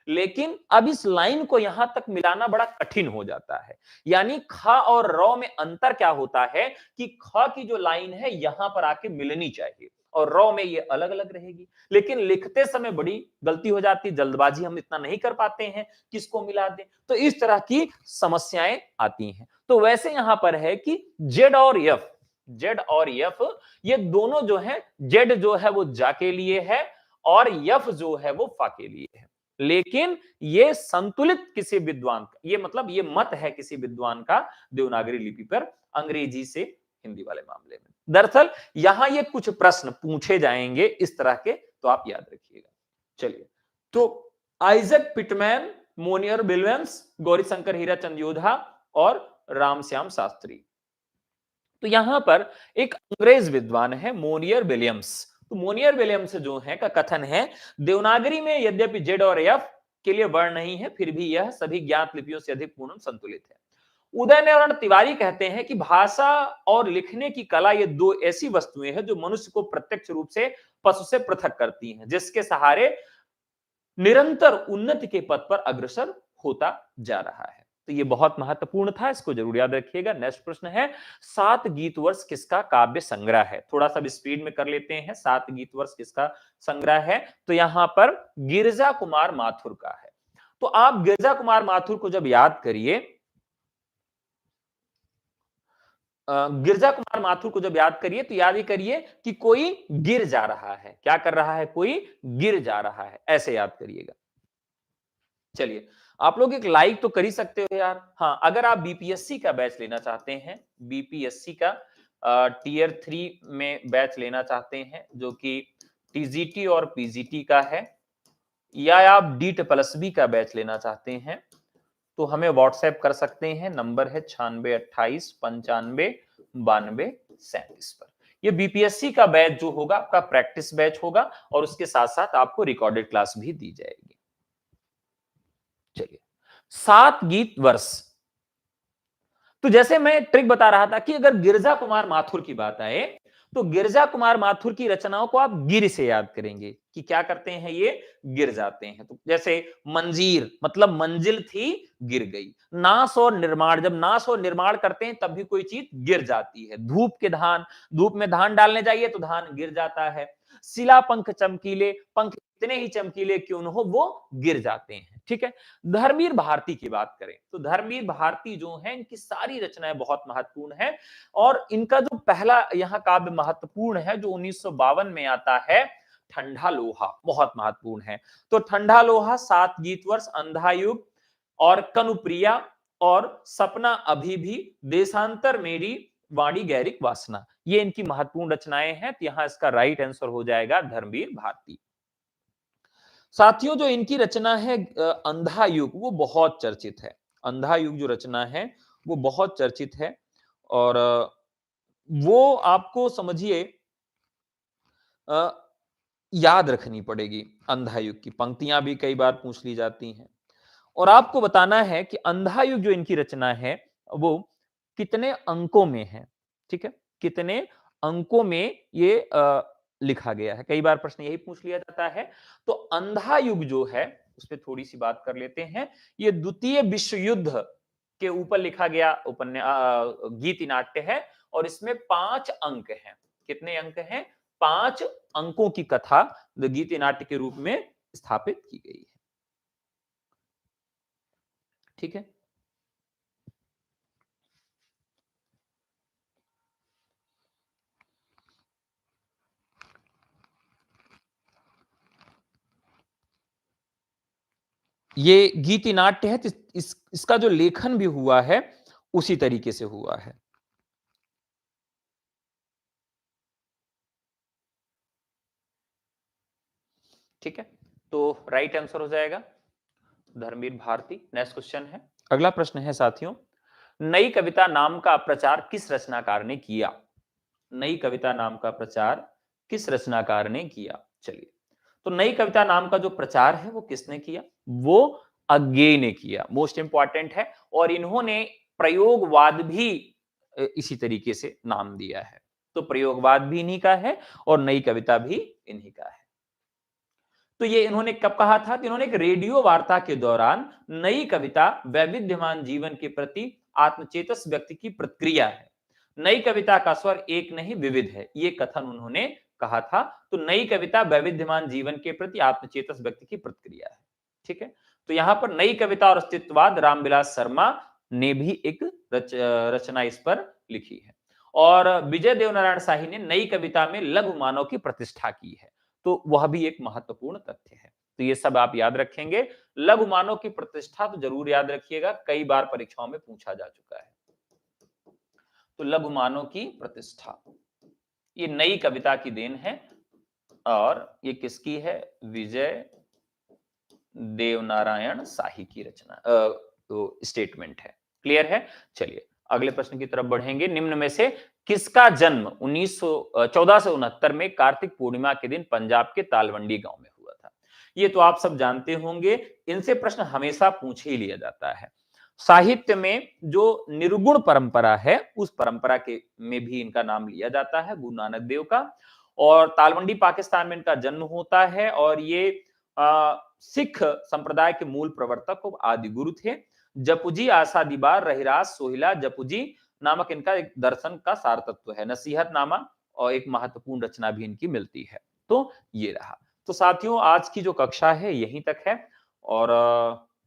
Speaker 1: लेकिन अब इस लाइन को यहां तक मिलाना बड़ा कठिन हो जाता है। यानी ख और र में अंतर क्या होता है कि ख की जो लाइन है यहां पर आके मिलनी चाहिए और र में ये अलग अलग रहेगी, लेकिन लिखते समय बड़ी गलती हो जाती, जल्दबाजी हम इतना नहीं कर पाते हैं किसको मिला दें, तो इस तरह की समस्याएं आती हैं। तो वैसे यहां पर है कि जेड और यफ, जेड और यफ ये दोनों जो है, जेड जो है वो जा के लिए है और यफ जो है वो फा के लिए है, लेकिन ये संतुलित किसी विद्वान का, ये मतलब ये मत है किसी विद्वान का देवनागरी लिपि पर अंग्रेजी से हिंदी वाले मामले में। दरअसल यहां ये कुछ प्रश्न पूछे जाएंगे इस तरह के, तो आप याद रखिएगा। चलिए, तो Isaac Pitman, Monier Williams, Gaurishankar Hirachand Yodha और रामश्याम शास्त्री। तो यहां पर एक अंग्रेज विद्वान है मोनियर विलियम्स। तो मोनियर विलियम्स जो है का कथन है, देवनागरी में यद्यपि जेड और एफ के लिए वर्ण नहीं है, फिर भी यह सभी ज्ञात लिपियों से अधिक पूर्ण संतुलित है। उदय नारायण तिवारी कहते हैं कि भाषा और लिखने की कला ये दो ऐसी वस्तुएं हैं जो मनुष्य को प्रत्यक्ष रूप से पशु से पृथक करती हैं, जिसके सहारे निरंतर उन्नति के पथ पर अग्रसर होता जा रहा है। तो ये बहुत महत्वपूर्ण था, इसको जरूर याद रखिएगा। नेक्स्ट प्रश्न है, 7 गीत वर्ष किसका काव्य संग्रह है। थोड़ा सा स्पीड में कर लेते हैं। 7 गीत वर्ष किसका संग्रह है, तो यहां पर गिरजा कुमार माथुर का है। तो आप गिरजा कुमार माथुर को जब याद करिए, गिरजा कुमार माथुर को जब याद करिए तो याद ही करिए कि कोई गिर जा रहा है। क्या कर रहा है, कोई गिर जा रहा है, ऐसे याद करिएगा। चलिए, आप लोग एक लाइक तो कर ही सकते हो यार। हाँ, अगर आप बीपीएससी का बैच लेना चाहते हैं, बीपीएससी का टियर 3 में बैच लेना चाहते हैं जो कि टीजीटी और पीजीटी का है, या आप DSSB का बैच लेना चाहते हैं, तो हमें व्हाट्सएप कर सकते हैं। नंबर है 9628959237 पर। ये बीपीएससी का बैच जो होगा आपका प्रैक्टिस बैच होगा और उसके साथ साथ आपको रिकॉर्डेड क्लास भी दी जाएगी। चलिए, 7 गीत वर्ष। तो जैसे मैं ट्रिक बता रहा था कि अगर गिरजा कुमार माथुर की बात आए तो गिरजा कुमार माथुर की रचनाओं को आप गिर से याद करेंगे कि क्या करते हैं, ये गिर जाते हैं। तो जैसे मंजीर मतलब मंजिल थी, गिर गई। नाश और निर्माण, जब नाश और निर्माण करते हैं तब भी कोई चीज गिर जाती है। धूप के धान, धूप में धान डालने जाइए तो धान गिर जाता है। शिला पंख चमकीले, पंख कितने ही चमकीले क्यों न हो वो गिर जाते हैं। ठीक है। धर्मवीर भारती की बात करें तो धर्मवीर भारती जो है इनकी सारी रचनाएं बहुत महत्वपूर्ण है। और इनका जो पहला यहाँ काव्य महत्वपूर्ण है जो 1952 में आता है, ठंडा लोहा, बहुत महत्वपूर्ण है। तो ठंडा लोहा, 7 गीत वर्ष, अंधा युग और कनुप्रिया और सपना अभी भी, देशांतर मेरी वाणी गैरिक वासना, ये इनकी महत्वपूर्ण रचनाएं हैं। तो यहां इसका राइट आंसर हो जाएगा धर्मवीर भारती। साथियों जो इनकी रचना है अंधा युग, वो बहुत चर्चित है। अंधा युग जो रचना है वो बहुत चर्चित है। और वो आपको समझिए याद रखनी पड़ेगी। अंधा युग की पंक्तियां भी कई बार पूछ ली जाती हैं। और आपको बताना है कि अंधा युग जो इनकी रचना है वो कितने अंकों में है। ठीक है, कितने अंकों में ये लिखा गया है, कई बार प्रश्न यही पूछ लिया जाता है। तो अंधा युग जो है उस पर थोड़ी सी बात कर लेते हैं। ये द्वितीय विश्व युद्ध के ऊपर लिखा गया गीति नाट्य है। और इसमें 5 अंक हैं। कितने अंक हैं? 5 अंकों की कथा गीति नाट्य के रूप में स्थापित की गई है। ठीक है। ये गीति नाट्य है तो इसका जो लेखन भी हुआ है उसी तरीके से हुआ है। ठीक है, तो राइट आंसर हो जाएगा धर्मवीर भारती। नेक्स्ट क्वेश्चन है, अगला प्रश्न है साथियों, नई कविता नाम का प्रचार किस रचनाकार ने किया? नई कविता नाम का प्रचार किस रचनाकार ने किया? चलिए, तो नई कविता नाम का जो प्रचार है वो किसने किया? वो अज्ञेय ने किया। मोस्ट इंपॉर्टेंट है। और इन्होंने प्रयोगवाद भी इसी तरीके से नाम दिया है। तो प्रयोगवाद भी इन्हीं का है और नई कविता भी इन्हीं का है। तो ये इन्होंने कब कहा था? इन्होंने एक रेडियो वार्ता के दौरान नई कविता वैविध्यमान जीवन के प्रति आत्मचेतस व्यक्ति की प्रतिक्रिया है। नई कविता का स्वर एक नहीं विविध है, ये कथन उन्होंने कहा था। तो नई कविता वैविध्यमान जीवन के प्रति आत्मचेतस व्यक्ति की प्रतिक्रिया है। ठीक है, तो यहां पर नई कविता और अस्तित्ववाद रामविलास शर्मा ने भी एक रचना इस पर लिखी है। और विजय देवनारायण शाही ने नई कविता में लघु मानव की प्रतिष्ठा की है। तो वह भी एक महत्वपूर्ण तथ्य है। तो ये सब आप याद रखेंगे। लघु मानव की प्रतिष्ठा तो जरूर याद रखिएगा, कई बार परीक्षाओं में पूछा जा चुका है। तो लघु मानव की प्रतिष्ठा ये नई कविता की देन है। और ये किसकी है? विजय देवनारायण शाही की रचना तो स्टेटमेंट है। क्लियर है? चलिए अगले प्रश्न की तरफ बढ़ेंगे। निम्न में से किसका जन्म 1469 में कार्तिक पूर्णिमा के दिन पंजाब के तालवंडी गांव में हुआ था? ये तो आप सब जानते होंगे, इनसे प्रश्न हमेशा पूछ ही लिया जाता है। साहित्य में जो निर्गुण परंपरा है उस परंपरा के में भी इनका नाम लिया जाता है, गुरु नानक देव का। और तालवंडी पाकिस्तान में इनका जन्म होता है। और ये सिख संप्रदाय के मूल प्रवर्तक और आदि गुरु थे। जपुजी आशा दीवार रहिराज सोहिला जपुजी नामक इनका एक दर्शन का सार तत्व है। नसीहत नामा और एक महत्वपूर्ण रचना भी इनकी मिलती है। तो ये रहा। तो साथियों आज की जो कक्षा है यहीं तक है। और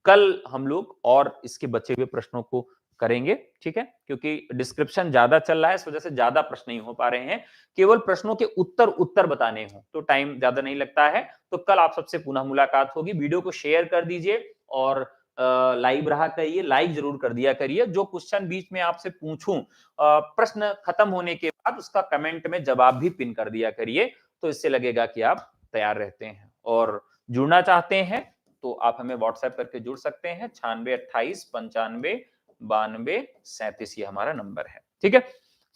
Speaker 1: कल हम लोग और इसके बचे हुए प्रश्नों को करेंगे। ठीक है, क्योंकि डिस्क्रिप्शन ज्यादा चल रहा है, इस वजह से ज्यादा प्रश्न नहीं हो पा रहे हैं। केवल प्रश्नों के उत्तर बताने हो तो टाइम ज्यादा नहीं लगता है। तो कल आप सबसे पुनः मुलाकात होगी। वीडियो को शेयर कर दीजिए और लाइव रहा करिए, लाइक जरूर कर दिया करिए। जो क्वेश्चन बीच में आपसे पूछूं प्रश्न खत्म होने के बाद उसका कमेंट में जवाब भी पिन कर दिया करिए। तो इससे लगेगा कि आप तैयार रहते हैं। और जुड़ना चाहते हैं तो आप हमें व्हाट्सएप करके जुड़ सकते हैं। 9628959237 ये हमारा नंबर है। ठीक है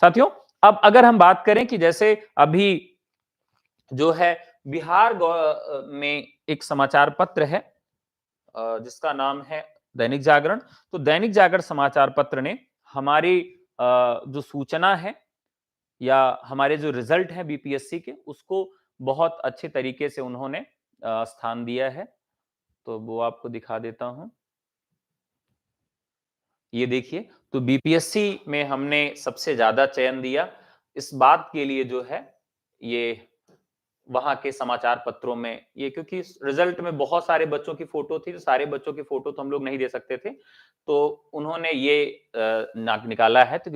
Speaker 1: साथियों, अब अगर हम बात करें कि जैसे अभी जो है बिहार में एक समाचार पत्र है जिसका नाम है दैनिक जागरण। तो दैनिक जागरण समाचार पत्र ने हमारी जो सूचना है या हमारे जो रिजल्ट हैं बीपीएससी के, उसको बहुत अच्छे तरीके से उन्होंने स्थान दिया है। तो वो आपको दिखा देता हूं। ये देखिए, तो बीपीएससी में हमने सबसे ज्यादा चयन दिया। इस बात के लिए जो है, ये वहाँ के समाचार पत्रों में ये, क्योंकि रिजल्ट में बहुत सारे बच्चों की फोटो थी, तो सारे बच्चों की फोटो तो हम लोग नहीं दे सकते थे। तो उन्होंने ये निकाला है, तो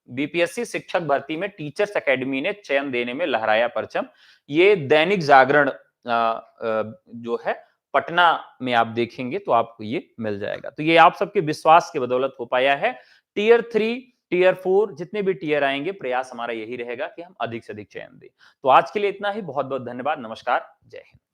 Speaker 1: बीपीएससी शिक्षक भर्ती में टीचर्स एकेडमी ने चयन देने में लहराया परचम। ये दैनिक जागरण जो है पटना में आप देखेंगे तो आपको ये मिल जाएगा। तो ये आप सबके विश्वास के बदौलत हो पाया है। टियर 3, टियर 4 जितने भी टियर आएंगे, प्रयास हमारा यही रहेगा कि हम अधिक से अधिक चयन दें। तो आज के लिए इतना ही। बहुत बहुत धन्यवाद। नमस्कार। जय हिंद।